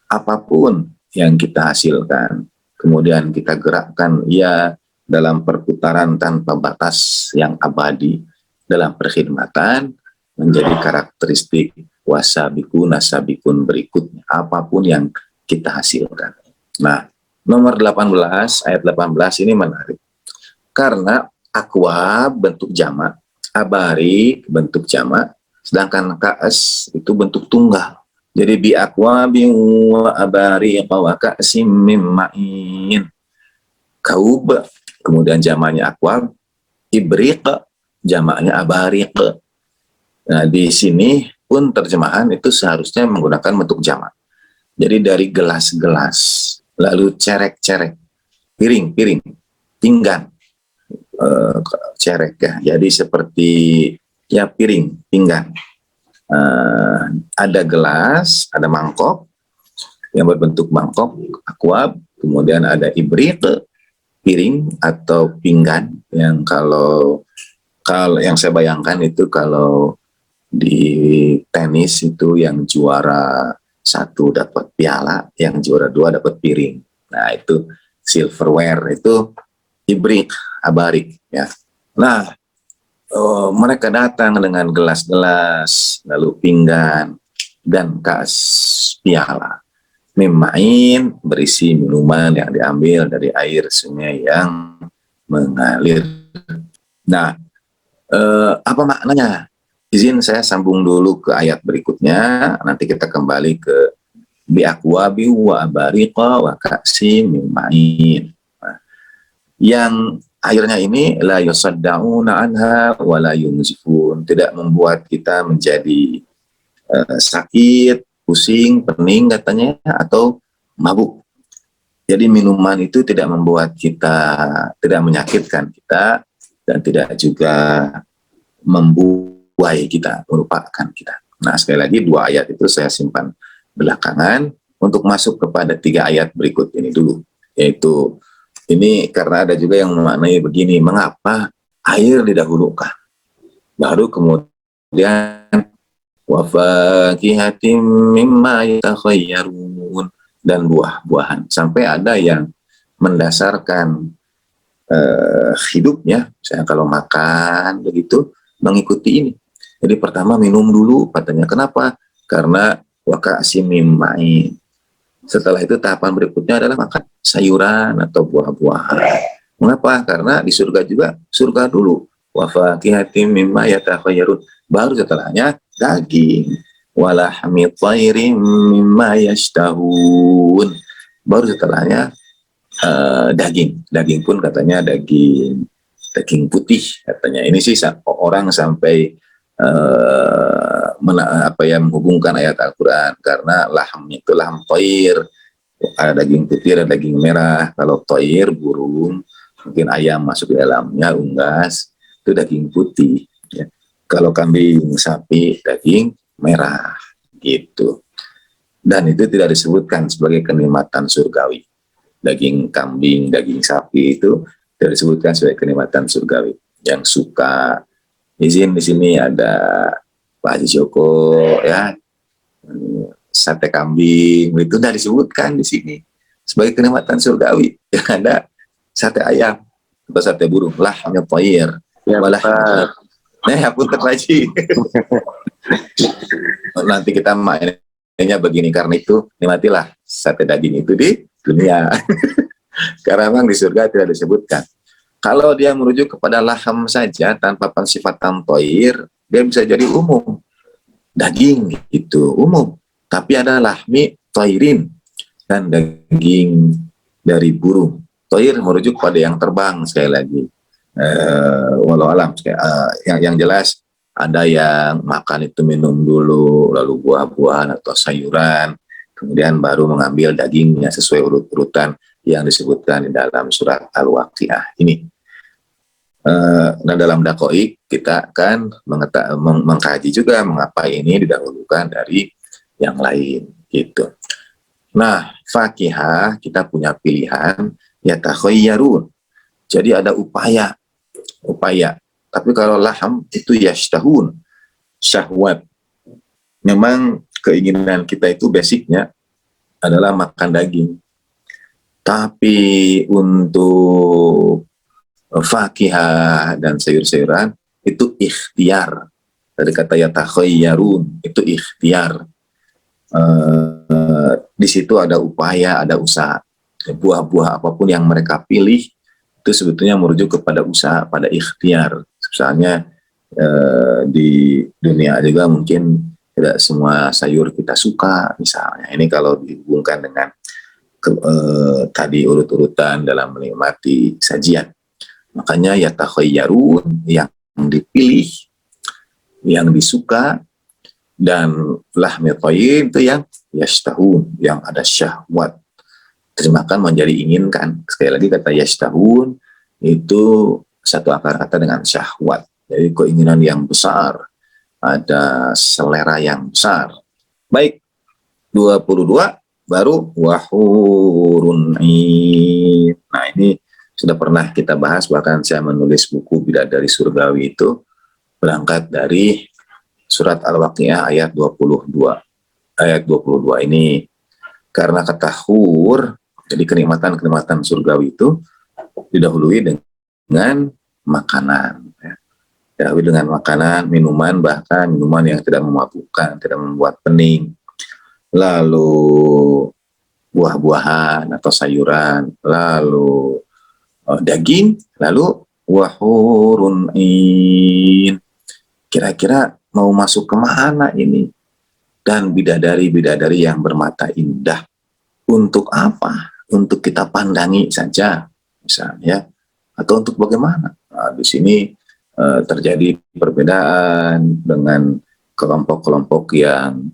apapun yang kita hasilkan, kemudian kita gerakkan ia dalam perputaran tanpa batas yang abadi dalam perkhidmatan, menjadi karakteristik wasabiku nasabikun berikutnya, apapun yang kita hasilkan. Nah, nomor 18, ayat 18 ini menarik. Karena akwab bentuk jamak, abari bentuk jamak, sedangkan ka'as itu bentuk tunggal. Jadi bi akwabin wa abari wa ka'sim min ma'in. Kaub, kemudian jamaknya akwab, ibriq, jamaknya abariq. Nah, di sini pun terjemahan itu seharusnya menggunakan bentuk jamak. Jadi dari gelas-gelas, lalu cerek-cerek, piring-piring, pinggan, cerek ya. Jadi seperti ya piring, pinggan. Ada gelas, ada mangkok yang berbentuk mangkok, akwab, kemudian ada ibriq, piring atau pinggan yang kalau yang saya bayangkan itu kalau di tenis itu yang juara 1 dapat piala, yang juara 2 dapat piring. Nah, itu silverware, itu ibriq, abarik ya. Nah, mereka datang dengan gelas-gelas, lalu pinggan dan kas piala. Mimain, berisi minuman yang diambil dari air sungai yang mengalir. Nah, apa maknanya? Izin saya sambung dulu ke ayat berikutnya, nanti kita kembali ke biakwabi wa abariqa wa ka'sim min ma'in. Nah, yang airnya ini la yusaddauna anha wa la yunzifun, tidak membuat kita menjadi sakit, pusing, pening katanya, atau mabuk. Jadi minuman itu tidak membuat kita, tidak menyakitkan kita, dan tidak juga membuai kita, merupakan kita. Nah, sekali lagi 2 ayat itu saya simpan belakangan untuk masuk kepada 3 ayat berikut ini dulu. Yaitu, ini karena ada juga yang memaknai begini, mengapa air didahulukan? Baru kemudian wa fakihatin mimma yatakhayyarun, dan buah-buahan. Sampai ada yang mendasarkan hidupnya, misalnya kalau makan begitu, mengikuti ini. Jadi pertama minum dulu, katanya. Kenapa? Karena waka'sim min ma'in. Setelah itu tahapan berikutnya adalah makan sayuran atau buah-buahan. Mengapa? Karena di surga juga, surga dulu. Wa fakihatin mimma yatakhayyarun. Baru setelahnya daging. Walahmi thairin mimma yashtahun. Baru setelahnya daging pun katanya daging putih katanya. Ini sih orang sampai menghubungkan ayat Al-Quran, karena lahm itu lahm thair, ada daging putih, ada daging merah. Kalau thair burung, mungkin ayam masuk di dalamnya, unggas, itu daging putih ya. Kalau kambing, sapi, daging merah gitu. Dan itu tidak disebutkan sebagai kenikmatan surgawi. Daging kambing, daging sapi itu tidak disebutkan sebagai kenikmatan surgawi. Yang suka izin di sini ada Pak Haji Joko ya, sate kambing itu tidak disebutkan di sini sebagai kenikmatan surgawi. Yang ada sate ayam atau sate burung, lahmnya thair. Ya, ya pun terbaji. Nanti kita mainnya begini, karena itu nikmatilah sate daging itu di dunia. Karena memang di surga tidak disebutkan. Kalau dia merujuk kepada laham saja tanpa pensifatan thair, dia bisa jadi umum. Daging itu umum. Tapi ada lahmi thairin, dan daging dari burung. Thair merujuk pada yang terbang, sekali lagi. Walau alam, yang jelas ada yang makan itu minum dulu, lalu buah-buahan atau sayuran, kemudian baru mengambil dagingnya sesuai urut-urutan yang disebutkan di dalam surat Al-Waqiah ini. Nah, dalam dakoik kita akan mengkaji juga mengapa ini didahulukan dari yang lain gitu. Nah, fakihah kita punya pilihan yatakhayyarun. Jadi ada upaya. Tapi kalau laham itu yashtahun, syahwat. Memang keinginan kita itu basicnya adalah makan daging. Tapi untuk fakihah dan sayur-sayuran itu ikhtiar. Dari kata yatakhayyarun itu ikhtiar. Di situ ada upaya, ada usaha. Buah-buah apapun yang mereka pilih itu sebetulnya merujuk kepada usaha, pada ikhtiar. Misalnya di dunia juga mungkin tidak semua sayur kita suka misalnya. Ini kalau dihubungkan dengan tadi urut-urutan dalam menikmati sajian. Makanya yatakhayyarun, yang dipilih, yang disuka, dan lahmi thayyib itu yang yashtahun, yang ada syahwat. Terjemahkan menjadi inginkan. Sekali lagi kata yashtahun itu satu akar kata dengan syahwat. Jadi keinginan yang besar, ada selera yang besar. Baik, 22 baru wahurun ain. Nah, ini sudah pernah kita bahas, bahkan saya menulis buku Bidadari Surgawi itu berangkat dari surat Al-Waqiah ayat 22. Ayat 22 ini, karena kata hur, jadi kenikmatan-kenikmatan surgawi itu didahului dengan makanan. Didahului dengan makanan, minuman, bahkan minuman yang tidak memabukkan, tidak membuat pening. Lalu buah-buahan atau sayuran, lalu daging, lalu wahurun ain. Kira-kira mau masuk ke mana ini? Dan bidadari-bidadari yang bermata indah. Untuk apa? Untuk kita pandangi saja, misalnya, atau untuk bagaimana? Nah, di sini terjadi perbedaan dengan kelompok-kelompok yang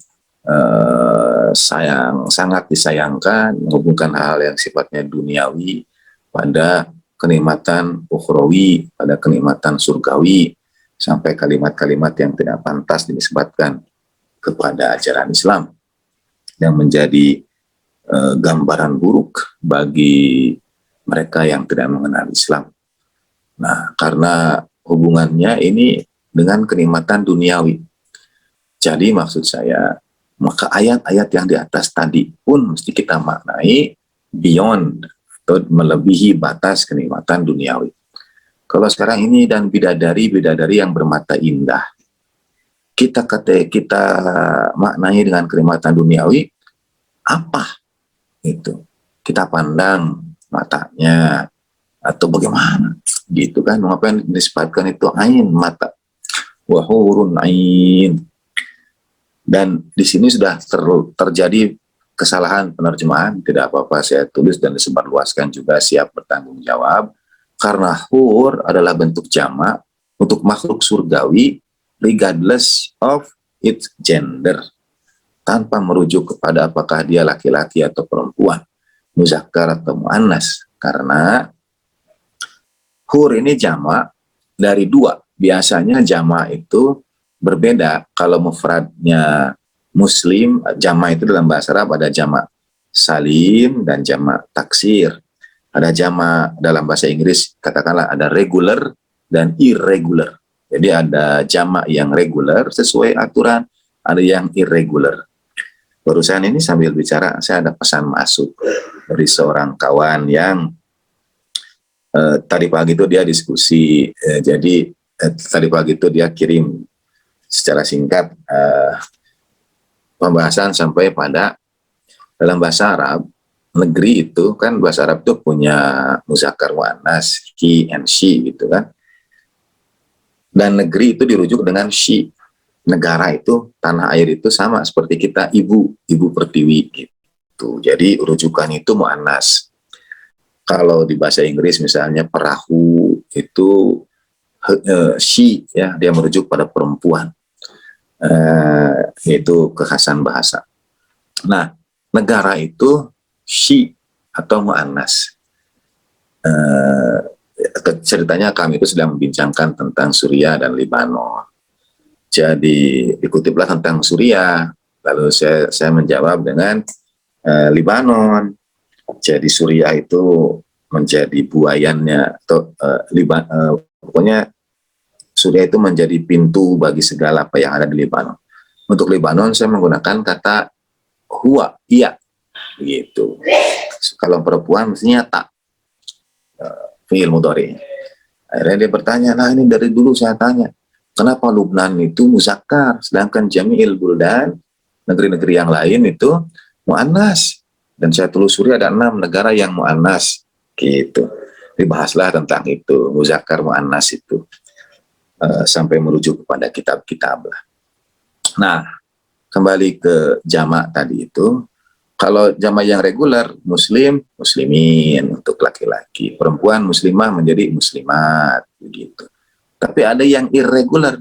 sangat disayangkan, menghubungkan hal yang sifatnya duniawi pada kenikmatan ukhrawi, pada kenikmatan surgawi, sampai kalimat-kalimat yang tidak pantas dinisbatkan kepada ajaran Islam yang menjadi gambaran buruk bagi mereka yang tidak mengenal Islam. Nah, karena hubungannya ini dengan kenikmatan duniawi. Jadi maksud saya, maka ayat-ayat yang di atas tadi pun mesti kita maknai beyond atau melebihi batas kenikmatan duniawi. Kalau sekarang ini dan bidadari-bidadari yang bermata indah, kita maknai dengan kenikmatan duniawi, apa itu? Kita pandang matanya atau bagaimana? Gitu kan? Mengapa yang disebutkan itu ain, mata, wahurun ain. Dan di sini sudah terjadi kesalahan penerjemahan, tidak apa-apa saya tulis dan disebarluaskan juga, siap bertanggung jawab. Karena hur adalah bentuk jamak untuk makhluk surgawi regardless of its gender, tanpa merujuk kepada apakah dia laki-laki atau perempuan, muzakkar atau muannas. Karena hur ini jamak dari dua. Biasanya jamak itu berbeda. Kalau mufradnya muslim, jamak itu dalam bahasa Arab ada jamak salim dan jamak taksir. Ada jamak dalam bahasa Inggris, katakanlah ada regular dan irregular. Jadi ada jamak yang regular sesuai aturan, ada yang irregular. Barusan ini sambil bicara, saya ada pesan masuk dari seorang kawan yang tadi pagi itu dia diskusi. Jadi tadi pagi itu dia kirim secara singkat pembahasan sampai pada dalam bahasa Arab, negeri itu kan bahasa Arab itu punya muzakkar muannas, he and she gitu kan. Dan negeri itu dirujuk dengan she. Negara itu, tanah air itu sama seperti kita ibu pertiwi gitu. Jadi rujukan itu muannas. Kalau di bahasa Inggris misalnya perahu itu she, ya, dia merujuk pada perempuan. Itu kekhasan bahasa. Nah, negara itu Syi atau mu'annas. Ceritanya kami itu sedang membincangkan tentang Suriah dan Lebanon. Jadi dikutiplah tentang Suriah, lalu saya menjawab dengan Lebanon. Jadi Suriah itu menjadi buayannya, atau pokoknya Suriah itu menjadi pintu bagi segala apa yang ada di Lebanon. Untuk Lebanon saya menggunakan kata huwa, iya, begitu. Kalau perempuan mestinya tak, fi'il mudhari. Akhirnya dia bertanya, nah ini dari dulu saya tanya, kenapa Lubnan itu muzakkar, sedangkan Jami'il Buldan, negeri-negeri yang lain itu mu'annas. Dan saya telusuri ada 6 negara yang mu'annas, gitu. Dibahaslah tentang itu, muzakkar mu'annas itu, sampai merujuk kepada kitab-kitab lah. Nah, kembali ke jamak tadi itu, kalau jamak yang reguler, muslim, muslimin untuk laki-laki, perempuan muslimah menjadi muslimat, begitu. Tapi ada yang irregular,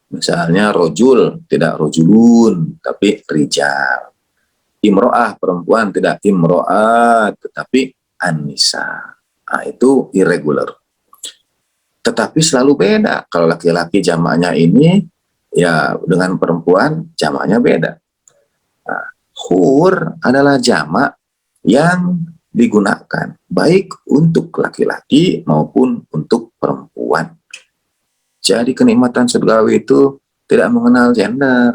misalnya rojul, tidak rojulun, tapi rijal. Imro'ah, perempuan, tidak imro'at, tetapi an-nisa. Nah, itu irregular. Tetapi selalu beda. Kalau laki-laki jamaknya ini, ya dengan perempuan jamaknya beda. Nah, hur adalah jamak yang digunakan baik untuk laki-laki maupun untuk perempuan. Jadi kenikmatan surgawi itu tidak mengenal gender.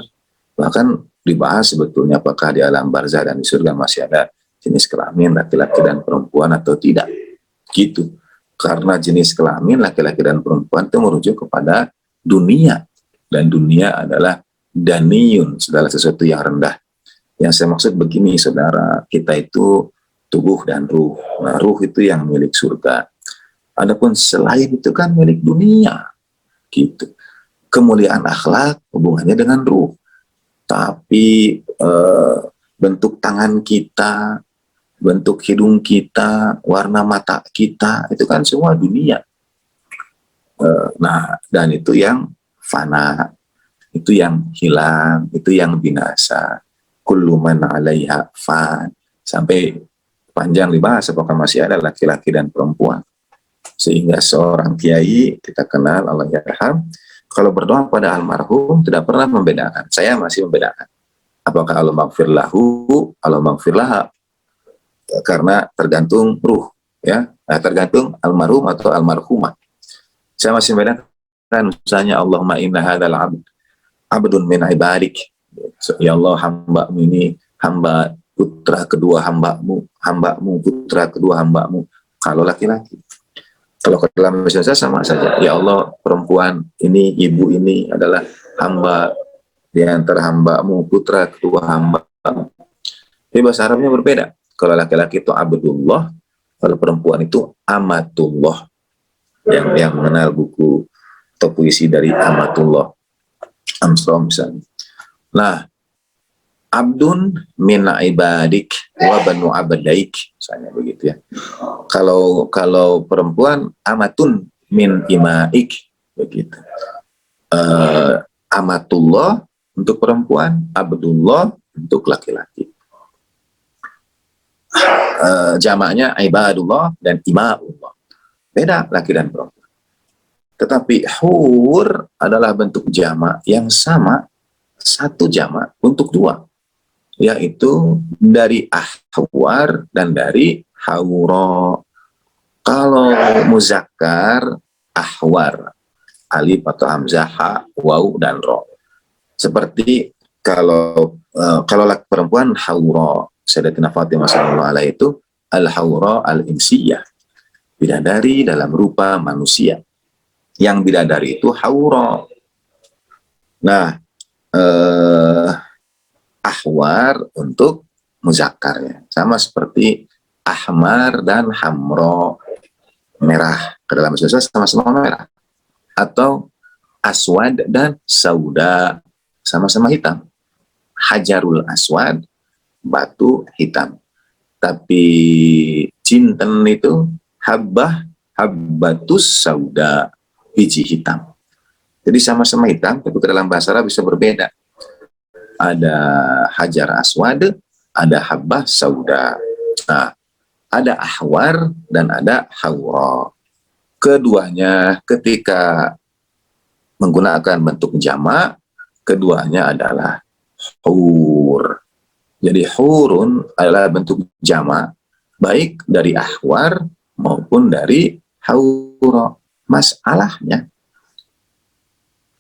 Bahkan dibahas sebetulnya apakah di alam barzah dan di surga masih ada jenis kelamin laki-laki dan perempuan atau tidak. Gitu. Karena jenis kelamin laki-laki dan perempuan itu merujuk kepada dunia. Dan dunia adalah daniyun, segala sesuatu yang rendah. Yang saya maksud begini, saudara, kita itu tubuh dan ruh. Nah, ruh itu yang milik surga. Adapun selain itu kan milik dunia. Gitu. Kemuliaan akhlak hubungannya dengan ruh. Tapi bentuk tangan kita, bentuk hidung kita, warna mata kita, itu kan semua dunia. Nah, dan itu yang fana, itu yang hilang, itu yang binasa. Kullu man 'alaiha fan. Sampai panjang dibahas apakah masih ada laki-laki dan perempuan. Sehingga seorang kiai kita kenal, Allah yarham, kalau berdoa pada almarhum tidak pernah membedakan. Saya masih membedakan. Apakah Allah maghfir lahu, Allah maghfir laha. Karena tergantung ruh, ya. Nah, tergantung almarhum atau almarhumah. Saya masih membedakan, misalnya Allahumma inna hadzal 'abd abdun min ibadik. Ya Allah, hamba-Mu ini hamba putra kedua hambamu, hambamu putra kedua hambamu. Kalau laki-laki. Kalau ke dalam bahasa saya sama saja. Ya Allah, perempuan ini, ibu ini adalah hamba di antara hambamu, putra kedua hambamu. Tapi bahasa Arabnya berbeda. Kalau laki-laki itu abdullah, kalau perempuan itu amatullah. Yang mengenal buku atau puisi dari Amatullah Armstrong misalnya. Nah, abdun min ibadik wa banu abadaik, misalnya begitu ya. Kalau perempuan amatun min imaik, begitu. Amatullah untuk perempuan, abdullah untuk laki-laki. Jamaknya ibadullah dan imaullah. Beda laki dan perempuan. Tetapi hur adalah bentuk jamak yang sama, satu jamak untuk dua, yaitu dari ahwar dan dari hawra. Kalau muzakkar ahwar, alif atau hamzah, ha, waw dan ro. Seperti kalau perempuan hawra, Sayyidatina Fatimah sallallahu alaihi itu al-hawra al-insiyah, bidadari dalam rupa manusia. Yang bidadari itu hawra. Nah, ahwar untuk muzakkarnya sama seperti ahmar dan hamro, merah, ke dalam bahasa sama-sama merah, atau aswad dan sauda, sama-sama hitam. Hajarul aswad, batu hitam. Tapi jinten itu habbatus sauda, biji hitam. Jadi sama-sama hitam, tapi ke dalam bahasa Arab bisa berbeda. Ada hajar aswad, ada habbah sauda. Nah, ada ahwar dan ada hawra. Keduanya ketika menggunakan bentuk jamak, keduanya adalah hur. Jadi hurun adalah bentuk jamak, baik dari ahwar maupun dari hawra. Masalahnya,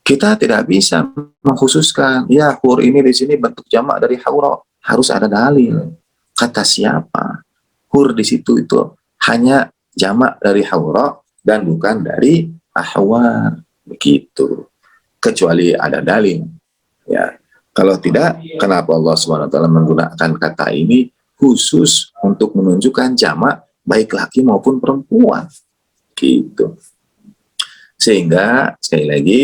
kita tidak bisa mengkhususkan, ya hur ini di sini bentuk jamak dari hawra. Harus ada dalil. Kata siapa? Hur di situ itu hanya jamak dari hawra dan bukan dari ahwar. Begitu. Kecuali ada dalil. Ya. Kalau tidak, kenapa Allah SWT menggunakan kata ini khusus untuk menunjukkan jamak baik laki maupun perempuan? Gitu. Sehingga sekali lagi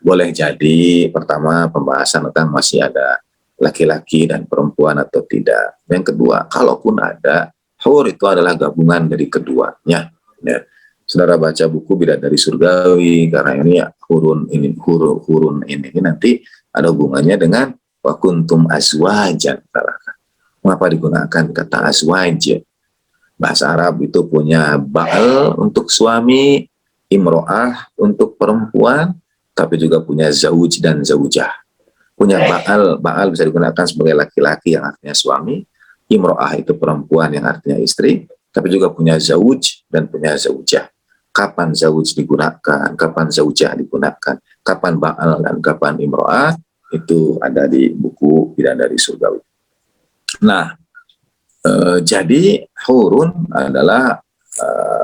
boleh jadi pertama pembahasan tentang masih ada laki-laki dan perempuan atau tidak. Yang kedua, kalaupun ada, hur itu adalah gabungan dari keduanya. Ya. Saudara baca buku Bidadari Surgawi, karena ini ya, hurun ini nanti ada hubungannya dengan wa kuntum azwajan. Mengapa digunakan kata azwaj? Bahasa Arab itu punya ba'al untuk suami, imro'ah untuk perempuan, tapi juga punya zauj dan zaujah. Punya ba'al bisa digunakan sebagai laki-laki yang artinya suami, imro'ah itu perempuan yang artinya istri, tapi juga punya zauj dan punya zaujah. Kapan zauj digunakan, kapan zaujah digunakan, kapan ba'al dan kapan imro'ah, itu ada di buku Bidadari Surgawi. Nah, jadi hurun adalah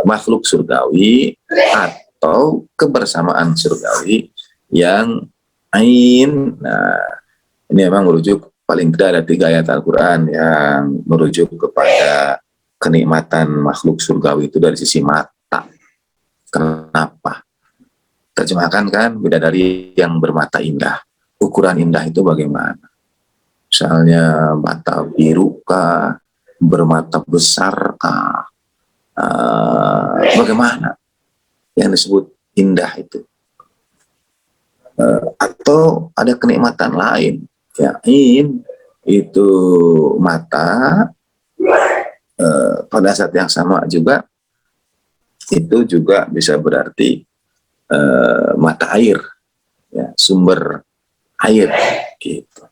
makhluk surgawi atau kebersamaan surgawi yang ain. Nah, ini memang merujuk, paling tidak ada 3 ayat Al-Quran yang merujuk kepada kenikmatan makhluk surgawi itu dari sisi mata. Kenapa? Terjemahkan kan, bidadari yang bermata indah. Ukuran indah itu bagaimana? Misalnya mata biru kah, bermata besar kah, bagaimana yang disebut indah itu? Atau ada kenikmatan lain, ya, itu mata, pada saat yang sama juga itu juga bisa berarti mata air, ya, sumber air, gitu.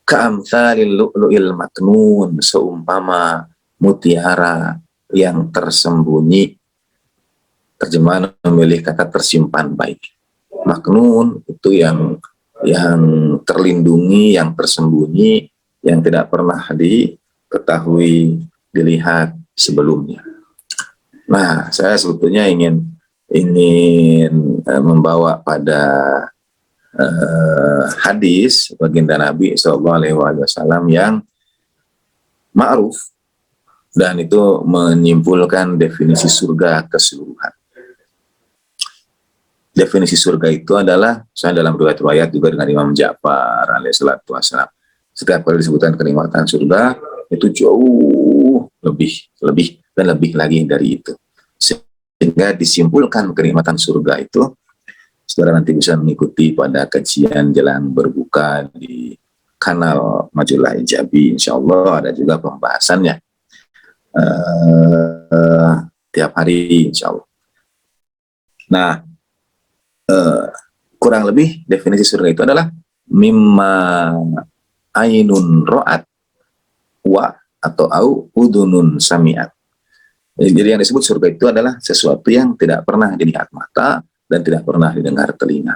Ka'amthalil lu'lu'il maknun, seumpama mutiara yang tersembunyi. Terjemahan memilih kata tersimpan baik. Maknun itu yang terlindungi, yang tersembunyi, yang tidak pernah diketahui, dilihat sebelumnya. Nah, saya sebetulnya ingin membawa pada hadis baginda Nabi SAW yang ma'ruf, dan itu menyimpulkan definisi surga keseluruhan. Definisi surga itu adalah, misalnya dalam riwayat juga dengan Imam Ja'far alaihissalatu wassalam, setiap kali disebutkan kenikmatan surga itu jauh lebih dan lebih lagi dari itu, sehingga disimpulkan kenikmatan surga itu. Saudara nanti bisa mengikuti pada kajian jelang berbuka di kanal Majulah Ijabi, insya Allah ada juga pembahasannya tiap hari insya Allah. Nah, kurang lebih definisi surga itu adalah mimma ainun ro'at wa atau au udunun sami'at. Jadi yang disebut surga itu adalah sesuatu yang tidak pernah dilihat mata dan tidak pernah didengar telinga.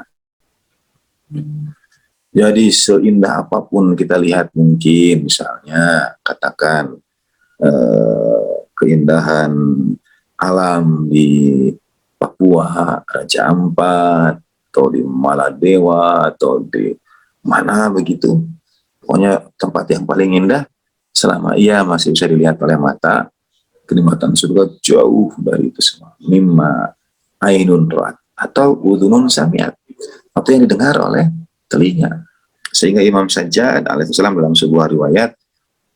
Jadi seindah apapun kita lihat, mungkin misalnya katakan keindahan alam di Papua, Raja Ampat, atau di Maladewa, atau di mana begitu. Pokoknya tempat yang paling indah, selama ia masih bisa dilihat oleh mata, kenikmatan surga jauh dari itu semua. Mimma ainun ro'at atau udhunun sami'at, atau yang didengar oleh telinga. Sehingga Imam Sajjad alaihissalam dalam sebuah riwayat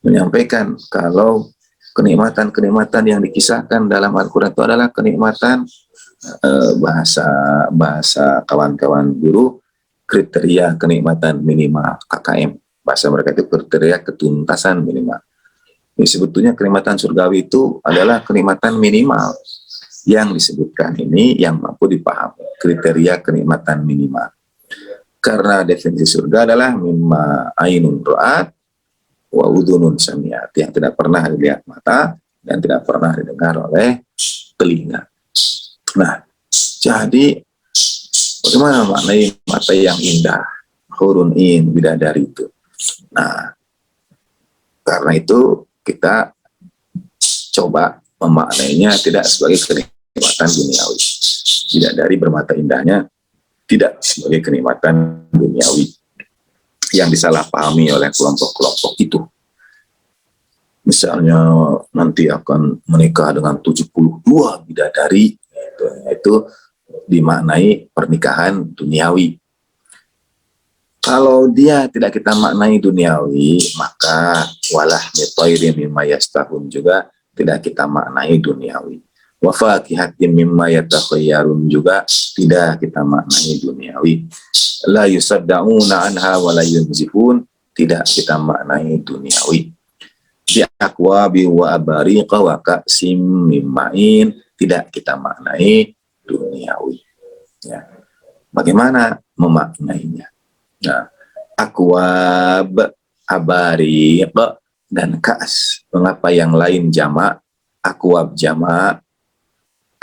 menyampaikan kalau kenikmatan-kenikmatan yang dikisahkan dalam Al-Quran itu adalah kenikmatan bahasa kawan-kawan guru, kriteria kenikmatan minimal KKM, bahasa mereka itu kriteria ketuntasan minimal. Jadi sebetulnya kenikmatan surgawi itu adalah kenikmatan minimal yang disebutkan ini yang mampu dipahami, kriteria kenikmatan minimal. Karena definisi surga adalah mimma ainun ra'at wa udhunun sami'at, yang tidak pernah dilihat mata dan tidak pernah didengar oleh telinga. Nah, jadi bagaimana maknai mata yang indah, hurun in, bidadari itu? Nah, karena itu kita coba memaknainya tidak sebagai kenikmatan duniawi. Bidadari bermata indahnya tidak sebagai kenikmatan duniawi yang disalahpahami oleh kelompok-kelompok itu. Misalnya nanti akan menikah dengan 72 bidadari, itu dimaknai pernikahan duniawi. Kalau dia tidak kita maknai duniawi, maka walah mitairin mimma yastahun juga tidak kita maknai duniawi. Wa fakihatin mimma yatakhayyarun juga tidak kita maknai duniawi. La yusaddauna anha wa la yunzifun, tidak kita maknai duniawi. Bi aqwabi wa abariqa wa ka'sim mimma'in, tidak kita maknai duniawi. Ya. Bagaimana memaknainya? Nah, akwab, abariq, dan ka'as. Mengapa yang lain jamak? Akwab jamak,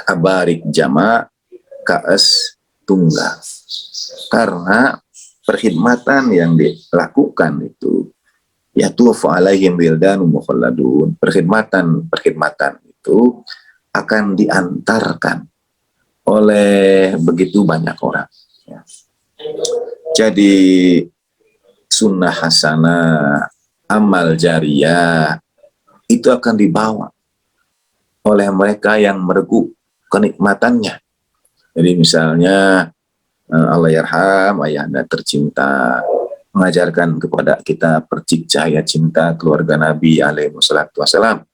abarik jamak, ka'as tunggal. Karena perkhidmatan yang dilakukan itu yatufu alaihim wildanun mukhalladun. Perkhidmatan itu akan diantarkan oleh begitu banyak orang. Ya. Jadi sunnah hasanah, amal jariyah itu akan dibawa oleh mereka yang meregu kenikmatannya. Jadi misalnya Allah yarham ayahanda tercinta mengajarkan kepada kita percik cahaya cinta keluarga Nabi alaihi wassalatu wassalam.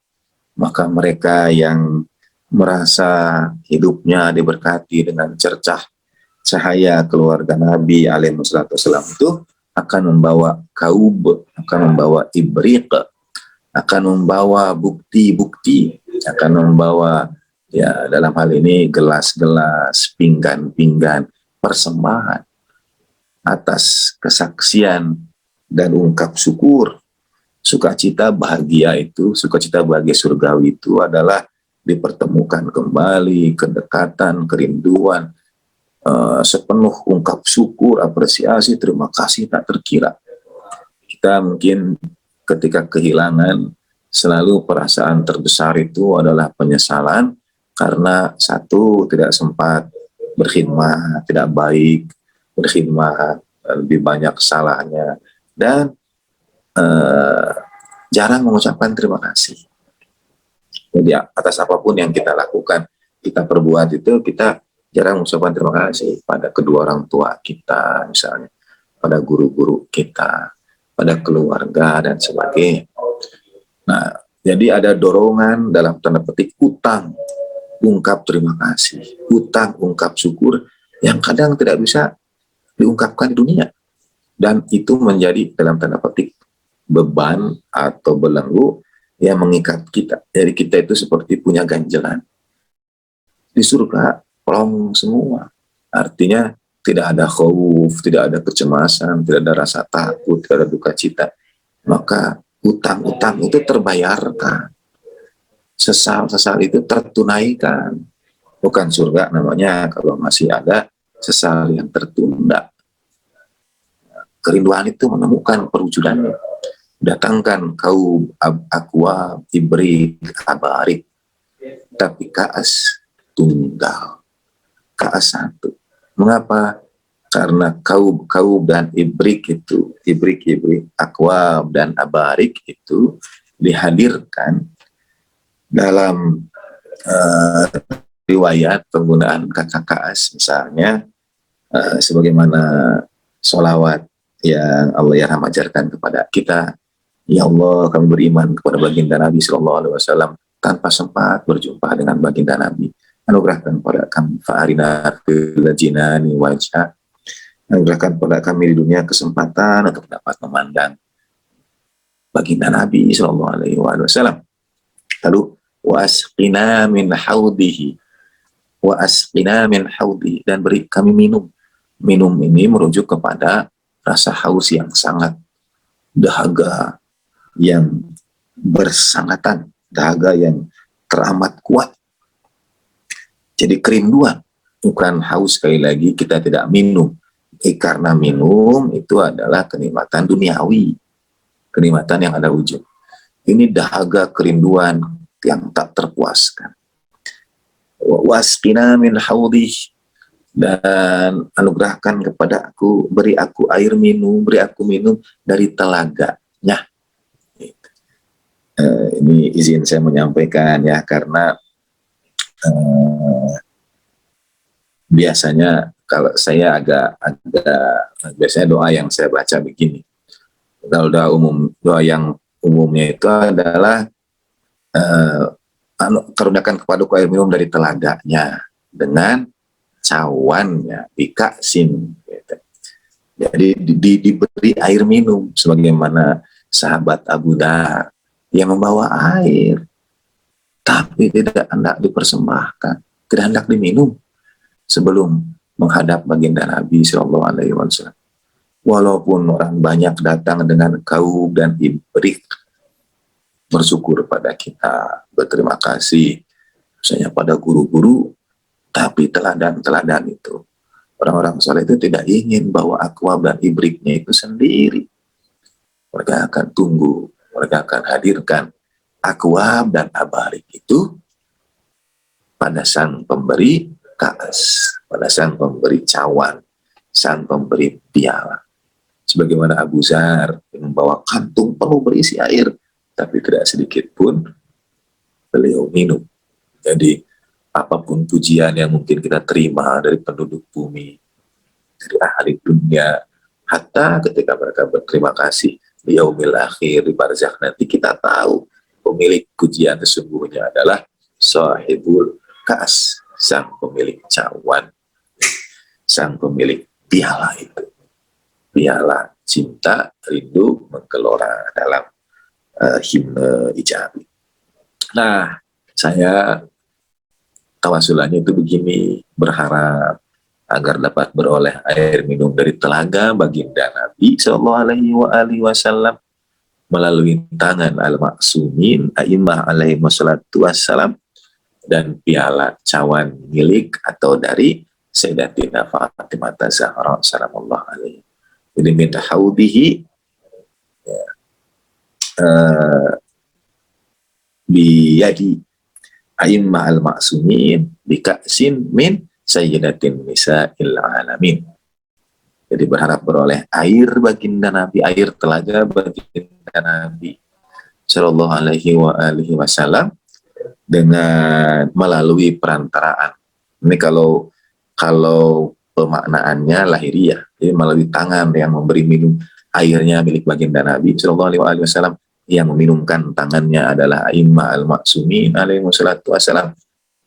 Maka mereka yang merasa hidupnya diberkati dengan cercah cahaya keluarga Nabi alaihi wassalatu wassalam itu akan membawa kaub, akan membawa ibriq, akan membawa bukti-bukti, akan membawa ya dalam hal ini gelas-gelas, pinggan-pinggan, persembahan atas kesaksian dan ungkap syukur. Sukacita bahagia itu, sukacita bahagia surgawi itu adalah dipertemukan kembali, kedekatan, kerinduan, sepenuh ungkap syukur, apresiasi, terima kasih tak terkira. Kita mungkin ketika kehilangan selalu perasaan terbesar itu adalah penyesalan karena satu tidak sempat berkhidmat, tidak baik berkhidmat, lebih banyak kesalahannya, dan jarang mengucapkan terima kasih. Jadi atas apapun yang kita lakukan, kita perbuat itu, kita jarang mengucapkan terima kasih pada kedua orang tua kita, misalnya pada guru-guru kita, pada keluarga dan sebagainya. Nah, jadi ada dorongan dalam tanda petik utang ungkap terima kasih, utang ungkap syukur yang kadang tidak bisa diungkapkan di dunia, dan itu menjadi dalam tanda petik beban atau belenggu yang mengikat kita. Jadi kita itu seperti punya ganjelan di surga, plong semua. Artinya tidak ada khauf, tidak ada kecemasan, tidak ada rasa takut, tidak ada duka cita. Maka utang-utang itu terbayarkan, sesal-sesal itu tertunaikan. Bukan surga namanya kalau masih ada sesal yang tertunda. Kerinduan itu menemukan perwujudannya. Datangkan kau akwa ibrik abarik, tapi kaas tunggal, kaas satu. Mengapa? Karena kau dan ibrik itu, ibrik akwa dan abarik itu dihadirkan dalam riwayat penggunaan kata kaas, misalnya sebagaimana sholawat yang Allah yang ajarkan kepada kita. Ya Allah, kami beriman kepada baginda Nabi SAW tanpa sempat berjumpa dengan baginda Nabi. Anugerahkan pada kami fa'arina fil jinani wajha. Anugerahkan pada kami di dunia kesempatan untuk dapat memandang baginda Nabi Sallallahu Alaihi Wasallam. Lalu wasqina min haudihi, wasqina min haudihi, dan beri kami minum. Minum ini merujuk kepada rasa haus yang sangat, dahaga yang bersangatan, dahaga yang teramat kuat. Jadi kerinduan, bukan haus. Sekali lagi kita tidak minum, karena minum itu adalah kenikmatan duniawi, kenikmatan yang ada ujung. Ini dahaga kerinduan yang tak terpuaskan. Wasqina min haudih, dan anugerahkan kepada aku, beri aku air minum, beri aku minum dari telaganya. Ini izin saya menyampaikan ya, karena biasanya kalau saya agak biasanya doa yang saya baca begini. Kalau doa yang umumnya itu adalah karuniakan kepadaku air minum dari telaganya dengan cawannya dikasih gitu. Jadi diberi air minum sebagaimana sahabat Abu Dhar yang membawa air tapi tidak hendak dipersembahkan, tidak hendak diminum sebelum menghadap baginda Nabi Sallallahu Alaihi Wasallam. Walaupun orang banyak datang dengan kaum dan ibrik, bersyukur pada kita, berterima kasih misalnya pada guru-guru, tapi teladan-teladan itu orang-orang soleh itu tidak ingin bahwa akwab dan ibriknya itu sendiri. Mereka akan tunggu, mereka akan hadirkan akwab dan abarik itu pada sang pemberi kaas, pada sang pemberi cawan, sang pemberi piala. Sebagaimana Abu Dzar yang membawa kantung penuh berisi air, tapi tidak sedikit pun beliau minum. Jadi apapun pujian yang mungkin kita terima dari penduduk bumi, dari ahli dunia, hatta ketika mereka berterima kasih di yaumil akhir, di barzakh nanti, kita tahu pemilik pujian sesungguhnya adalah sahibul kaas, sang pemilik cawan, sang pemilik piala itu. Piala cinta, rindu, menggelora dalam himne ijabi. Nah, saya tawasulannya itu begini, berharap agar dapat beroleh air minum dari telaga baginda Nabi Sallallahu Alaihi Wasallam melalui tangan al-maksumin a'immah alaihi wassalatu wassalam, dan piala cawan milik atau dari Sayyidatina Fatimah Zahra salamuallahu alaihi. Jadi min haudihi biyadi a'immah al-maksumin bika'sin min sayyidatin nisa'il alamin. Jadi berharap beroleh air baginda Nabi, air telaga baginda Nabi Sallallahu Alaihi Wasallam dengan melalui perantaraan. Ini kalau pemaknaannya lahiriah, jadi melalui tangan yang memberi minum airnya milik baginda Nabi Sallallahu Alaihi Wasallam, yang meminumkan tangannya adalah a'immah al-maksumin alaihi wassalatu wassalam,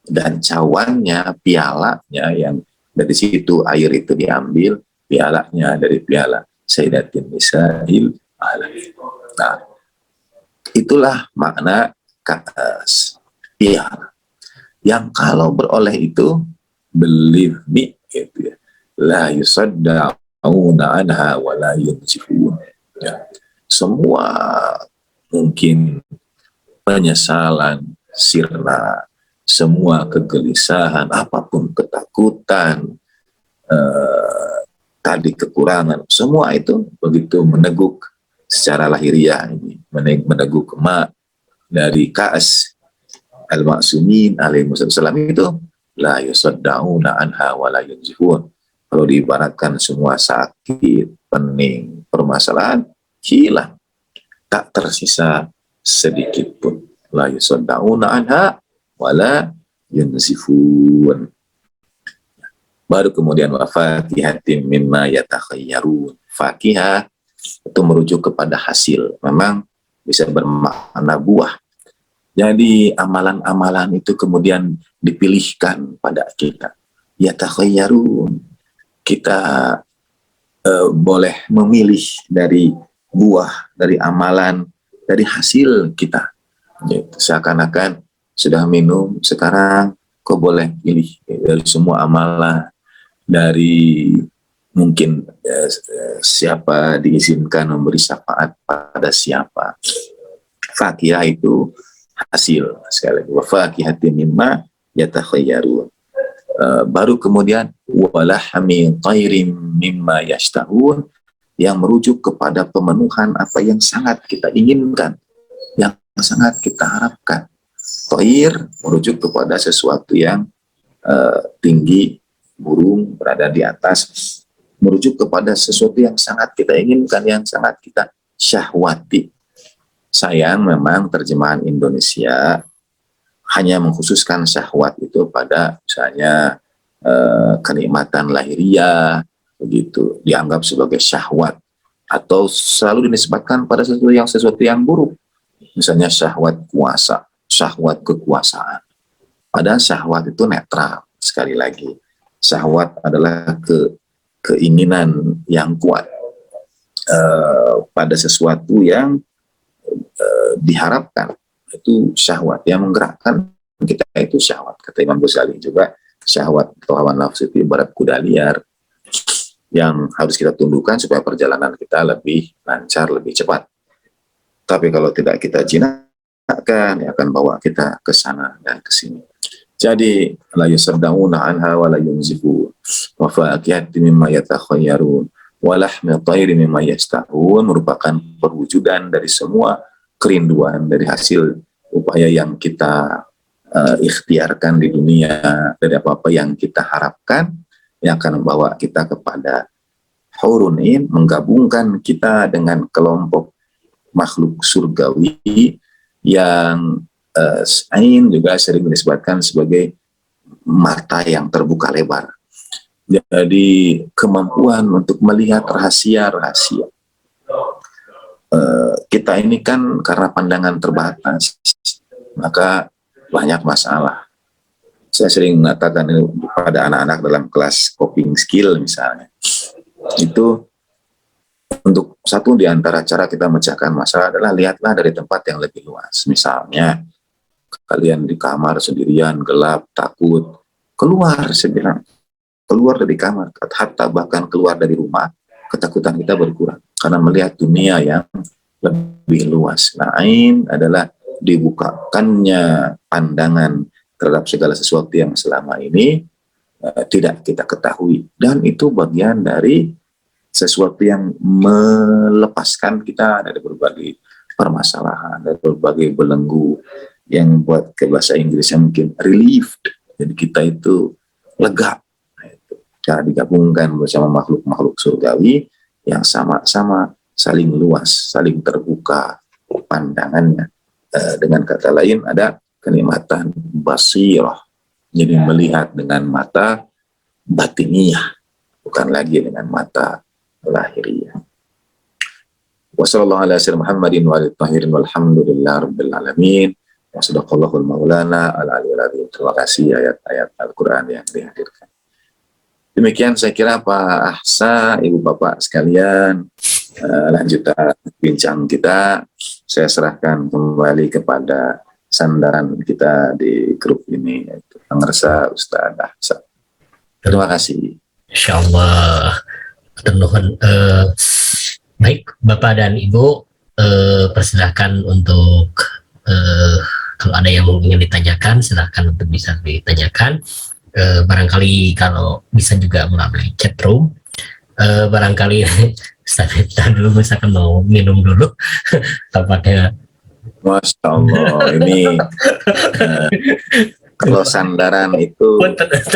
dan cawannya, pialanya, yang dari situ air itu diambil, pialanya dari piala Sayyidatin Nisa'il Alamin. Nah, itulah makna kaas, piala, yang kalau beroleh itu, believe me, gitu ya, la yusadda'una anha wa la yunzifun. Ya. Semua mungkin penyesalan, sirna, semua kegelisahan, apapun ketakutan, tadi kekurangan, semua itu begitu meneguk secara lahiriah ini, meneguk ma dari kaas al-maksumin alaihi wasallam itu, la yusaddauna anha wa la yunzifun. Kalau diibaratkan semua sakit, pening, permasalahan hilang, tak tersisa sedikit pun. La yusaddauna anha wa la yunzifun. Baru kemudian wa fakihatin mimma yatakhayyarun. Fakihah itu merujuk kepada hasil. Memang bisa bermakna buah. Jadi amalan-amalan itu kemudian dipilihkan pada kita. Yatakhayyarun. Kita boleh memilih dari buah, dari amalan dari hasil kita. Gitu. Seakan-akan sudah minum, sekarang kok boleh pilih dari semua amalan, dari mungkin siapa diizinkan memberi syafaat pada siapa. Fakihah itu hasil, sekali lagi, wa fakihatin mimma yatakhayyarun. Baru kemudian walahmi thairin mimma yashtahun, yang merujuk kepada pemenuhan apa yang sangat kita inginkan, yang sangat kita harapkan. Thair merujuk kepada sesuatu yang tinggi, burung berada di atas, merujuk kepada sesuatu yang sangat kita inginkan, yang sangat kita syahwati. Sayang memang terjemahan Indonesia hanya mengkhususkan syahwat itu pada misalnya kenikmatan lahiriah, begitu dianggap sebagai syahwat, atau selalu dinisbatkan pada sesuatu yang buruk, misalnya syahwat kuasa, syahwat kekuasaan. Padahal syahwat itu netral. Sekali lagi, syahwat adalah keinginan yang kuat pada sesuatu yang diharapkan, itu syahwat yang menggerakkan kita, itu syahwat. Kata Imam Ghazali juga, syahwat atau hawa nafsu itu ibarat kuda liar yang harus kita tundukkan supaya perjalanan kita lebih lancar, lebih cepat. Tapi kalau tidak kita jinakkan, ya akan bawa kita ke sana dan ke sini. Jadi la yusaddauna anha wa la yunzifu wa faqihatin mimma yatakhayyarun wa lahmi thairin mimma yastahun, merupakan perwujudan dari semua kerinduan, dari hasil upaya yang kita ikhtiarkan di dunia, dari apa-apa yang kita harapkan, yang akan membawa kita kepada hurun in, menggabungkan kita dengan kelompok makhluk surgawi yang ain juga sering disebutkan sebagai mata yang terbuka lebar. Jadi kemampuan untuk melihat rahasia-rahasia. Kita ini kan karena pandangan terbatas, maka banyak masalah. Saya sering mengatakan pada anak-anak dalam kelas coping skill misalnya, itu untuk satu di antara cara kita memecahkan masalah adalah lihatlah dari tempat yang lebih luas. Misalnya kalian di kamar sendirian, gelap, takut, keluar, saya bilang, keluar dari kamar, hatta bahkan keluar dari rumah, ketakutan kita berkurang karena melihat dunia yang lebih luas. Nah, ain adalah dibukakannya pandangan terhadap segala sesuatu yang selama ini tidak kita ketahui, dan itu bagian dari sesuatu yang melepaskan kita dari berbagai permasalahan, dari berbagai belenggu, yang buat ke bahasa Inggrisnya mungkin relieved. Jadi kita itu lega. Nah, itu cara digabungkan bersama makhluk-makhluk surgawi yang sama-sama saling luas, saling terbuka pandangannya. Dengan kata lain ada kenikmatan basirah, jadi melihat dengan mata batiniyah, bukan lagi dengan mata lahiriah. Wassallallahu ala sayyidina Muhammadin wa alihi tahirin walhamdulillahi rabbil alamin. Wa sadaqallahul maulana ala alihi. Terima kasih ayat-ayat Al-Quran yang dihadirkan. Demikian saya kira Pak Ahsa, Ibu Bapak sekalian, lanjutan bincang kita saya serahkan kembali kepada sandaran kita di grup ini, yaitu Pengersa Ustaz Ahsa. Terima kasih. Insyaallah. Nuhun. Baik Bapak dan Ibu, persilahkan untuk kalau ada yang ingin ditanyakan, silahkan untuk bisa ditanyakan. Barangkali kalau bisa juga melalui chat room. Barangkali kita dulu misalkan mau minum dulu. Apakah Masya Allah, ini kalau sandaran itu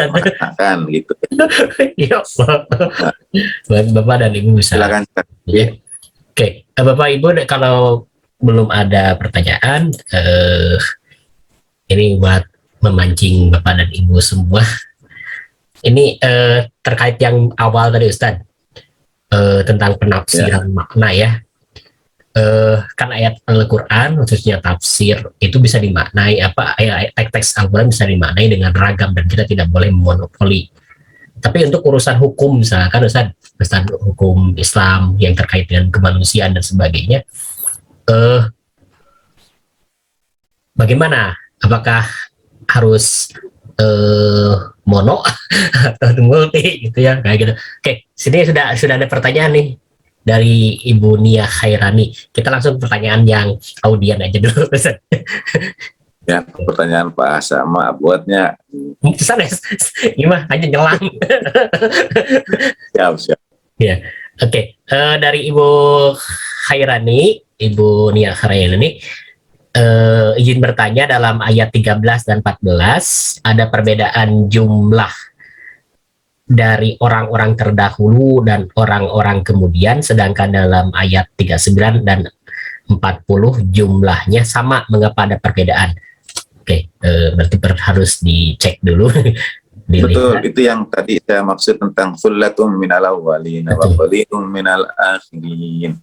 mengatakan gitu. Ya Allah. Bapak dan Ibu bisa. Silakan. Ya. Oke, Bapak Ibu kalau belum ada pertanyaan, ini buat memancing Bapak dan Ibu semua. Ini terkait yang awal tadi Ustadz, tentang penafsiran makna ya. Kan ayat Al-Quran khususnya tafsir itu bisa dimaknai teks Al-Quran bisa dimaknai dengan ragam dan kita tidak boleh memonopoli. Tapi untuk urusan hukum misalkan Ustaz hukum Islam yang terkait dengan kemanusiaan dan sebagainya, bagaimana? Apakah harus mono atau multi gitu ya, kayak gitu. Oke, sini sudah ada pertanyaan nih dari Ibu Nia Khairani. Kita langsung pertanyaan yang audien aja dulu. Ya, pertanyaan Pak sama buatnya. Pesan ya, gimana? Hanya nyelang. Siap, siap. Ya, oke. Dari Ibu Khairani, Ibu Nia Khairani, izin bertanya, dalam ayat 13 dan 14 ada perbedaan jumlah dari orang-orang terdahulu dan orang-orang kemudian, sedangkan dalam ayat 39 dan 40 jumlahnya sama. Mengapa ada perbedaan? Oke, berarti harus dicek dulu. Betul, itu yang tadi saya maksud tentang sullatum minal awwalin wa qalilum minal akhirin.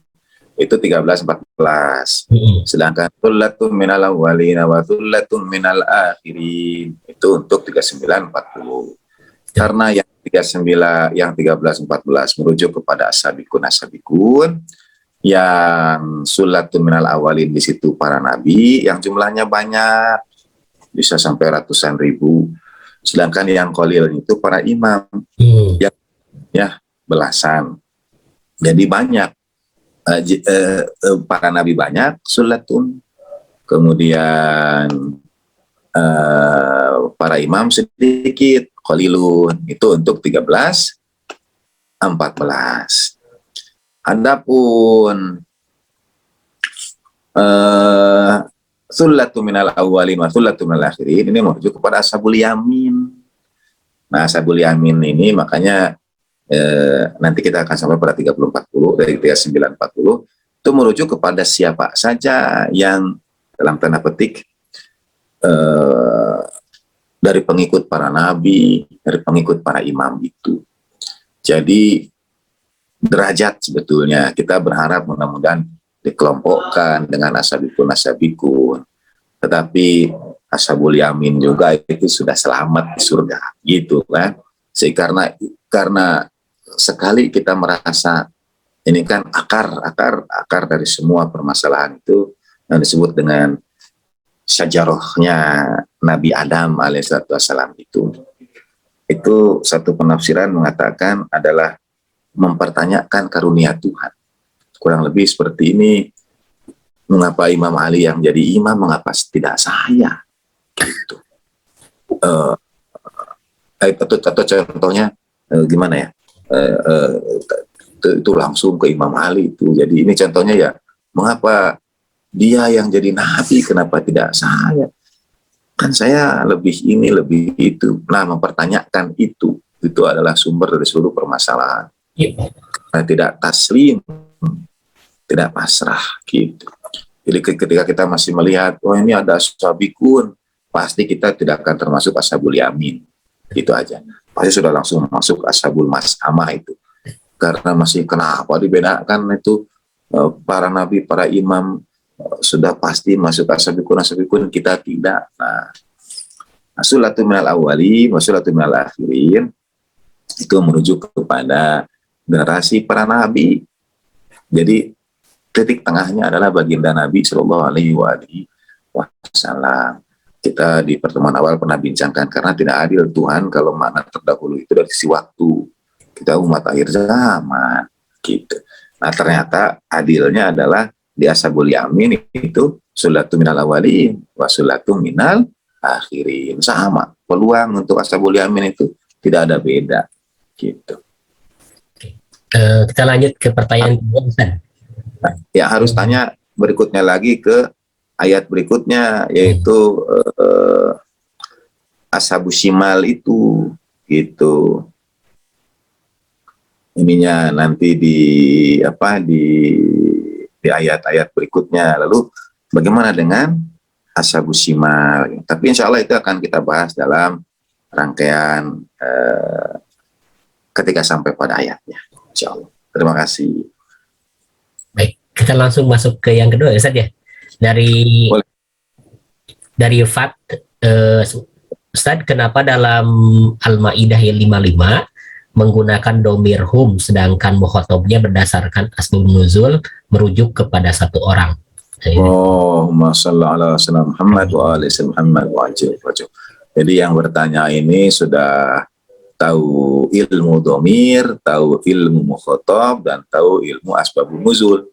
Itu 13-14. Sedangkan sullatum minal awwalin wa sullatum minal akhirin itu untuk 39-40. Karena yang 39, yang 13-14 merujuk kepada as-sabiqun, yang sulatun minal awalin di situ para nabi yang jumlahnya banyak, bisa sampai ratusan ribu. Sedangkan yang qalil itu para imam, ya belasan. Jadi banyak, para nabi banyak, sulatun. Kemudian para imam sedikit, qalilun, itu untuk 13-14. Adapun sullatu minal awwalin wa sullatu minal akhirin, ini merujuk kepada ashabul yamin. Nah, ashabul yamin ini makanya nanti kita akan sampai pada 30-40, dari 39-40 itu merujuk kepada siapa saja yang dalam tanda petik dari pengikut para nabi, dari pengikut para imam itu. Jadi derajat sebetulnya kita berharap mudah-mudahan dikelompokkan dengan ashabikun. Tetapi ashabul yamin juga itu sudah selamat di surga, gitu kan. Karena sekali kita merasa ini kan akar dari semua permasalahan itu yang disebut dengan syajarohnya Nabi Adam alaihissalam itu satu penafsiran mengatakan adalah mempertanyakan karunia Tuhan. Kurang lebih seperti ini, mengapa Imam Ali yang jadi imam, mengapa tidak saya? Gitu. Atau contohnya gimana ya? Itu langsung ke Imam Ali itu. Jadi ini contohnya ya, mengapa dia yang jadi nabi, kenapa tidak saya? Kan saya lebih ini, lebih itu. Nah, mempertanyakan itu adalah sumber dari seluruh permasalahan. Nah, tidak taslim, tidak pasrah, gitu. Jadi ketika kita masih melihat, oh ini ada ashabikun, pasti kita tidak akan termasuk ashabul yamin. Gitu aja. Pasti sudah langsung masuk ashabul mas'amah itu. Karena masih kenapa dibedakan itu para nabi, para imam sudah pasti masuk ashabikun, kita tidak. Nah, sulatun minal awwali wa sulatun minal akhirin itu merujuk kepada generasi para nabi. Jadi titik tengahnya adalah baginda Nabi Shallallahu Alaihi Wasallam. Kita di pertemuan awal pernah bincangkan, karena tidak adil Tuhan kalau makna terdahulu itu dari sisi waktu. Kita umat akhir zaman, gitu. Nah, ternyata adilnya adalah di ashabul yamin itu sulatun minal awwalin wa sulatun minal akhirin. Sama, peluang untuk ashabul yamin itu tidak ada beda, gitu. Kita lanjut ke pertanyaan kedua. Ya, harus tanya berikutnya lagi ke ayat berikutnya, yaitu ashabus shimal itu, gitu. Ininya nanti di ayat-ayat berikutnya. Lalu bagaimana dengan ashabus shimal? Tapi insya Allah itu akan kita bahas dalam rangkaian ketika sampai pada ayatnya, insya Allah. Terima kasih. Baik, kita langsung masuk ke yang kedua, Ustaz ya. Dari Fat, Ustaz, kenapa dalam Al-Maidah 55 menggunakan domir hum, sedangkan mukhotobnya berdasarkan asbab nuzul merujuk kepada satu orang? Allahumma shalli ala sayyidina Muhammad wa ali sayyidina Muhammad wa ajil wajib. Jadi yang bertanya ini sudah tahu ilmu domir, tahu ilmu mukhotob, dan tahu ilmu asbabun nuzul.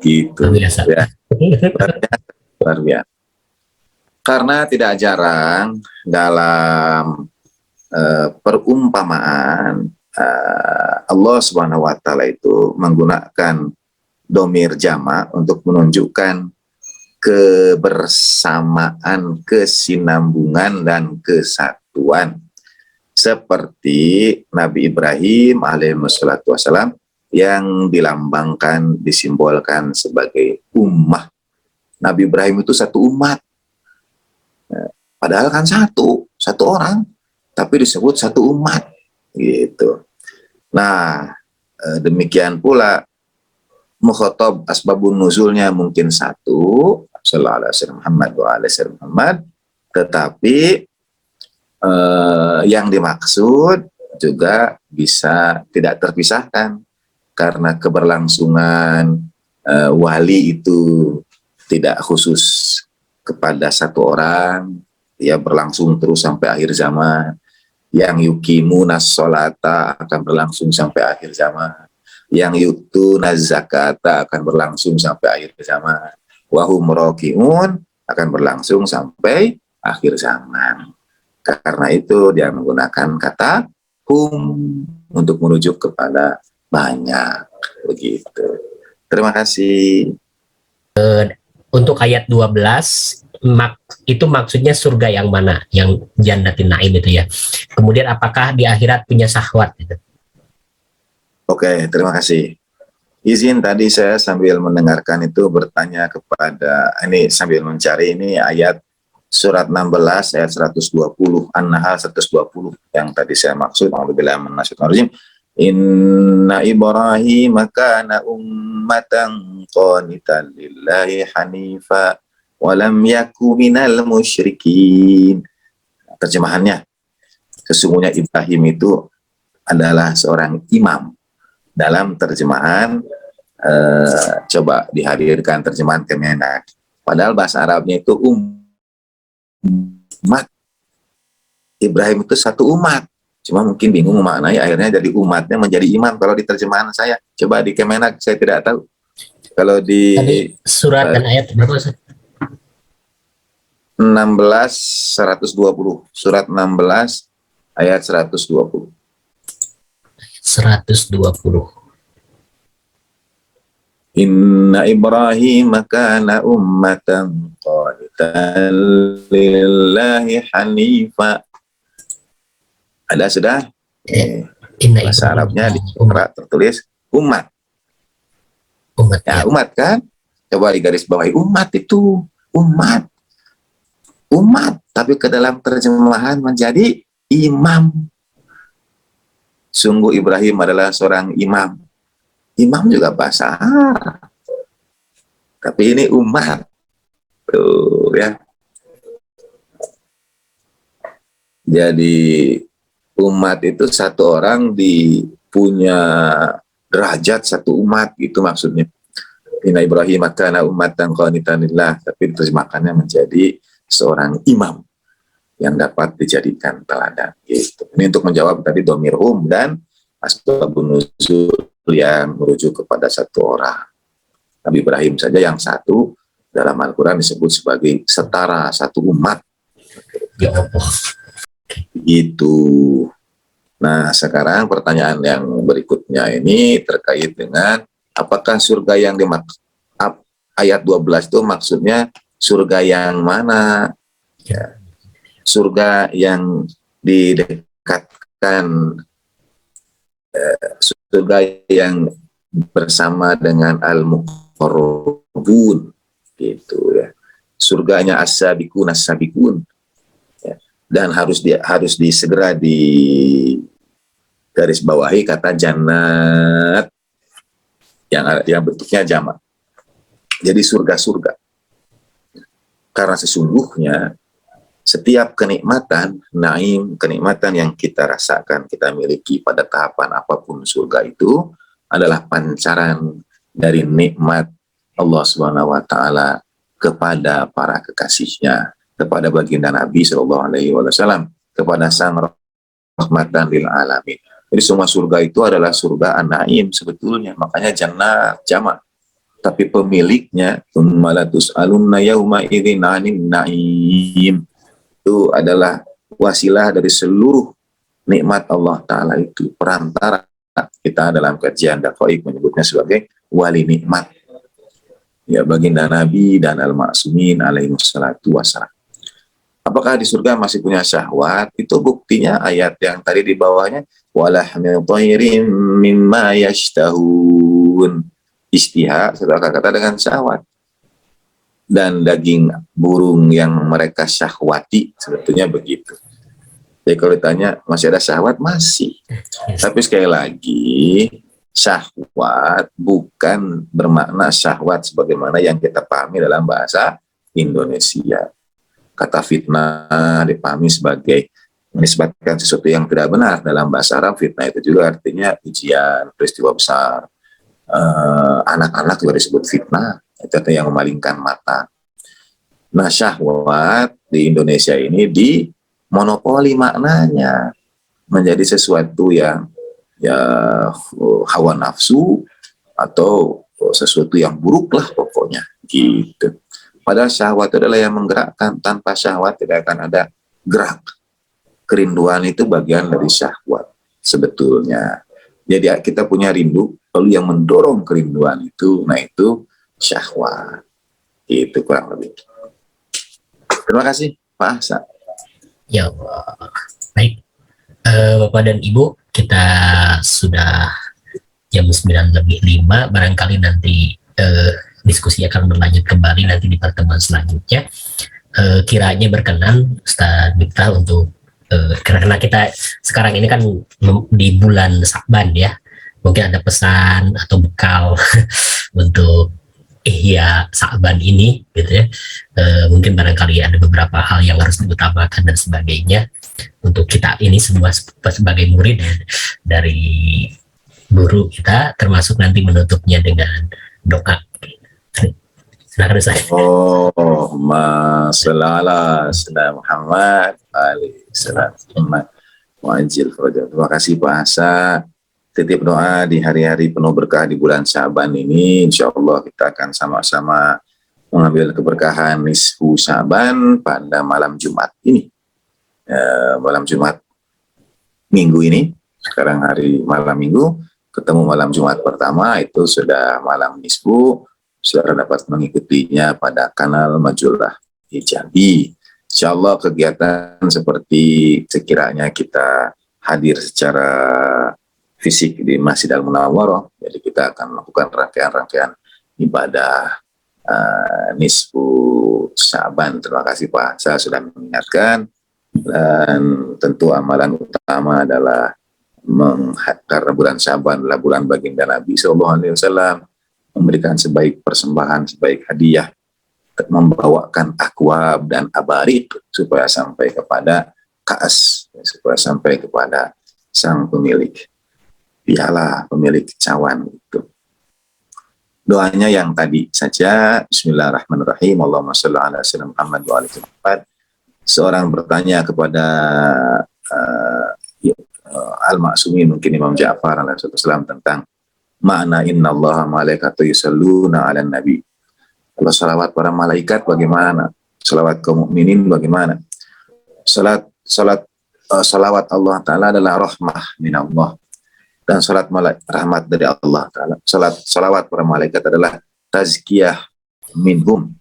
Gitu. Biasa. Ya. Luar biasa. Karena tidak jarang dalam perumpamaan Allah Subhanahu wa taala itu menggunakan domir jama untuk menunjukkan kebersamaan, kesinambungan, dan kesatuan. Seperti Nabi Ibrahim alaihissalatu wassalam yang dilambangkan, disimbolkan sebagai ummah. Nabi Ibrahim itu satu umat. Padahal kan satu orang, tapi disebut satu umat. Gitu. Nah, demikian pula mukhotob asbabun nuzulnya mungkin satu, sallallahu alaihi wasallam Muhammad wa alaihi wasallam Muhammad, tetapi yang dimaksud juga bisa tidak terpisahkan karena keberlangsungan wali itu tidak khusus kepada satu orang, ya berlangsung terus sampai akhir zaman. Yang yuqimunas sholata akan berlangsung sampai akhir zaman. Yang yutuna zakata akan berlangsung sampai akhir zaman. Wahum raki'un akan berlangsung sampai akhir zaman. Karena itu dia menggunakan kata hum untuk merujuk kepada banyak. Begitu. Terima kasih. Untuk ayat 12 itu maksudnya surga yang mana? Yang jannatin naim itu ya. Kemudian apakah di akhirat punya syahwat gitu? Oke, terima kasih. Izin tadi saya sambil mendengarkan itu bertanya kepada, ini sambil mencari ini ayat surat 16 ayat 120, An-Nahl 120 yang tadi saya maksud. A'udzubillahi minasyaitonir rajim. Inna Ibrahim kana ummatan qanitan lillahi hanifa wa lam yaku minal musyrikin. Terjemahannya, sesungguhnya Ibrahim itu adalah seorang imam. Dalam terjemahan coba dihadirkan terjemahan Kemenak. Padahal bahasa Arabnya itu umat. Ibrahim itu satu umat. Cuma mungkin bingung memaknai, akhirnya jadi umatnya menjadi imam. Kalau di terjemahan saya, coba di Kemenak saya tidak tahu. Kalau di tadi surat dan ayat berapa? 120. Surat 16 ayat 120. 120. Inna Ibrahim kana ummatan qanitan lillahi hanifa. Ada sudah? Bahasa Arabnya di tertulis umat. Umat, ya, umat kan? Coba di garis bawahi umat itu umat. Umat, tapi ke dalam terjemahan menjadi imam. Sungguh Ibrahim adalah seorang imam. Imam juga bahasa Arab. Tapi ini umat. Tuh ya. Jadi umat itu satu orang punya derajat satu umat, gitu maksudnya. Inna Ibrahim kana ummatan qanitan lillah, tapi diterjemahkannya menjadi seorang imam yang dapat dijadikan teladan. Gitu. Ini untuk menjawab tadi domir dan asbabun nuzul yang merujuk kepada satu orang. Nabi Ibrahim saja yang satu dalam Al-Quran disebut sebagai setara satu umat. Ya Allah. Gitu. Nah, sekarang pertanyaan yang berikutnya ini terkait dengan apakah surga yang ayat 12 itu maksudnya surga yang mana? Ya. Surga yang didekatkan, surga yang bersama dengan al-muqarrabun, gitu ya. Surganya as-sabiqun as-sabiqun. Ya. Dan harus segera di garis bawahi kata jannat yang bentuknya jamak. Jadi surga-surga. Karena sesungguhnya setiap kenikmatan, naim, kenikmatan yang kita rasakan, kita miliki pada tahapan apapun surga itu adalah pancaran dari nikmat Allah Subhanahu wa taala kepada para kekasihnya, kepada baginda Nabi Shallallahu Alaihi Wasallam, kepada sang rahmatan lil alamin. Jadi semua surga itu adalah surga an-naim sebetulnya, makanya jannah jamak. Tapi pemiliknya malatus alunna yauma idzin 'anin naim, itu adalah wasilah dari seluruh nikmat Allah Ta'ala, itu perantara. Kita dalam kajian Daqaiq menyebutnya sebagai wali nikmat, ya, baginda Nabi dan al-ma'sumin alaihi wassalatu wassalam. Apakah di surga masih punya syahwat? Itu buktinya ayat yang tadi di bawahnya, walahmil thayrin mimma yashtahun. Istiha, setelah kata dengan syahwat. Dan daging burung yang mereka syahwati, sebetulnya begitu. Jadi kalau ditanya, masih ada syahwat? Masih. Tapi sekali lagi, syahwat bukan bermakna syahwat sebagaimana yang kita pahami dalam bahasa Indonesia. Kata fitnah dipahami sebagai menisbatkan sesuatu yang tidak benar. Dalam bahasa Arab, fitnah itu juga artinya ujian, peristiwa besar. Anak-anak juga disebut fitnah, itu artinya yang memalingkan mata. Nah, syahwat di Indonesia ini dimonopoli maknanya menjadi sesuatu yang ya hawa nafsu atau sesuatu yang buruk lah pokoknya gitu. Padahal syahwat adalah yang menggerakkan. Tanpa syahwat tidak akan ada gerak. Kerinduan itu bagian dari syahwat sebetulnya. Jadi kita punya rindu, lalu yang mendorong kerinduan itu, nah itu syahwat. Itu kurang lebih. Terima kasih Pak Hasan. Ya Allah. Baik, Bapak dan Ibu, kita sudah jam 9:05, barangkali nanti diskusi akan berlanjut kembali nanti di pertemuan selanjutnya. Kiranya berkenan Ustaz Miftah untuk karena kita sekarang ini kan di bulan Sa'ban ya, mungkin ada pesan atau bekal untuk ihya Sa'ban ini gitu ya. Mungkin barangkali ada beberapa hal yang harus diutamakan dan sebagainya untuk kita ini semua sebagai murid dari guru kita, termasuk nanti menutupnya dengan doa. Silakan Ustaz. Allahumma shalli ala sayyidina Muhammad alaihi Muhammad wajil farajah. Terima kasih Pak Hasan. Titip doa di hari-hari penuh berkah di bulan Syaban ini. Insya Allah kita akan sama-sama mengambil keberkahan nisfu Syaban pada malam Jumat ini. Malam Jumat minggu ini. Sekarang hari malam minggu. Ketemu malam Jumat pertama itu sudah malam nisfu. Saudara dapat mengikutinya pada kanal Majulah Hijabi. Insya Allah kegiatan seperti sekiranya kita hadir secara fisik di Masjid Al-Munawwarah, jadi kita akan melakukan rangkaian-rangkaian ibadah nisfu Syaban. Terima kasih Pak, saya sudah mengingatkan. Dan tentu amalan utama adalah karena bulan Syaban adalah bulan baginda Nabi SAW, memberikan sebaik persembahan, sebaik hadiah, membawakan akwab dan abarik supaya sampai kepada kaas, supaya sampai kepada sang pemilik piala, pemilik cawan itu. Doanya yang tadi saja. Bismillahirrahmanirrahim. Allahumma shalli ala sayyidina Muhammad wa alihi Muhammad. Seorang bertanya kepada Al-Ma'sumin, mungkin Imam Ja'far alaihi wasallam, tentang makna innallaha malaikatu yusalluna 'alan nabi. Kalau salawat para malaikat bagaimana? Salawat kaum mukminin bagaimana? Salawat Allah Ta'ala adalah rahmah minallah, dan salat rahmat dari Allah Ta'ala. Salawat para malaikat adalah tazkiyah minhum,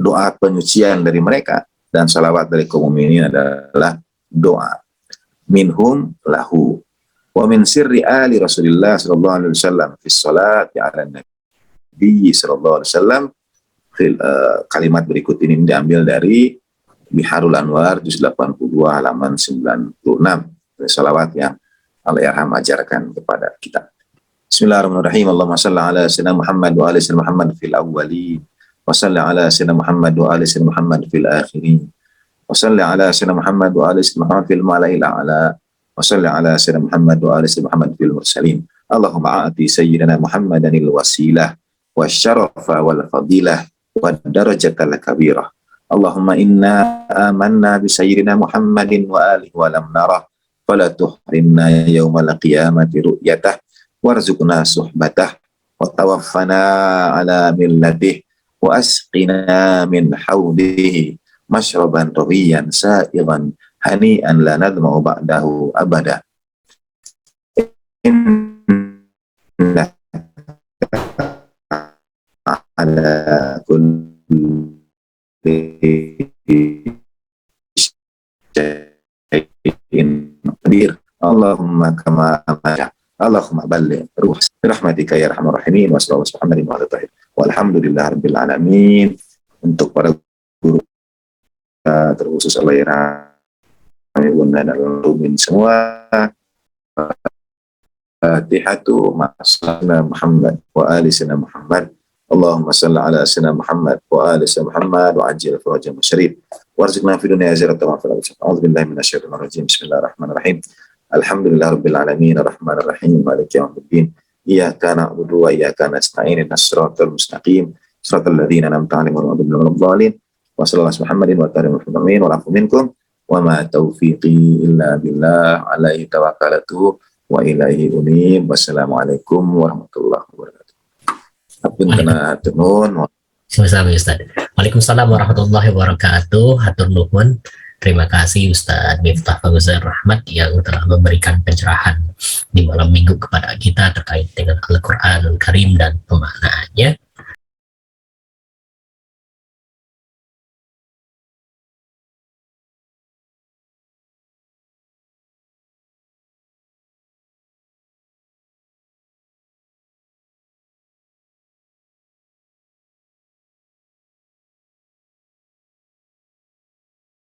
doa penyucian dari mereka, dan salawat dari kaum mukminin adalah doa minhum lahu. Wa min sirri ali Rasulillah sallallahu alaihi wasallam fi sholati 'ala nabi sallallahu alaihi wasallam. Kalimat berikut ini diambil dari Biharul Anwar juz 82 halaman 96. Salawat yang Allahyarham ajarkan kepada kita. Bismillahirrahmanirrahim. Allahumma shalli ala sayyidina Muhammad wa ali sayyidina Muhammad fil awwalin, wa shalli ala sayyidina Muhammad wa ali sayyidina Muhammad fil akhirin, wa shalli ala sayyidina Muhammad wa ali sayyidina Muhammad fil mala'il a'la, wa salli ala sayyidina Muhammad wa ala sayyidina Muhammad fil mursalin. Allahumma a'ti sayyidina Muhammadanil wasilah wasyarafa wal fadilah wad darajatal kabirah. Allahumma inna amanna bi sayyidina Muhammadin wa alihi wa lam narah fala tuhrimna yaumal qiyamati ru'yatah warzuqna suhbatah wa tawaffana ala millatih wa asqina min hawdihi mashraban rawiyan sa'igan hani'an la nadma'u ba'dahu abada. Inna ala kulli syai'in qadir. Allahumma kama amara. Allahumma balligh ruh rahmatika ya arhamar rahimin wa sallallahu alaihi wa sallam walhamdulillah rabbil alamin. Untuk para guru terkhusus Allah yarhamni bunda dan lumin semua. Fatihatu ma'asana Muhammad wa ali sayyidina Muhammad. Allahumma salli ala sayyidina Muhammad wa ali sayyidina Muhammad wa ajil farajam syarif warzuqna fid dunya hasanatan wa fil akhirati. A'udzu billahi minasyaitonir rajim. Bismillahirrahmanirrahim. Alhamdulillah rabbil alamin arrahmanir rahim maliki yaumiddin. Iyyaka na'budu wa iyyaka nasta'in ihdinas siratal mustaqim siratal ladzina an'amta 'alaihim ghairil maghdubi 'alaihim wa sallallahu Muhammadin wa ta'ala Muhammadin wa afu minkum wa ma taufiqi illa billah alaihi tawakkaltu wa ilaihi unib. Wassalamualaikum warahmatullahi wabarakatuh. Apun kena tenun. Sama-sama Ustaz. Waalaikumsalam warahmatullahi wabarakatuh. Hatur nuhun. Terima kasih Ustaz Miftah Fauzan Rahmat yang telah memberikan pencerahan di malam minggu kepada kita terkait dengan Al-Quranul Karim dan pemaknaannya.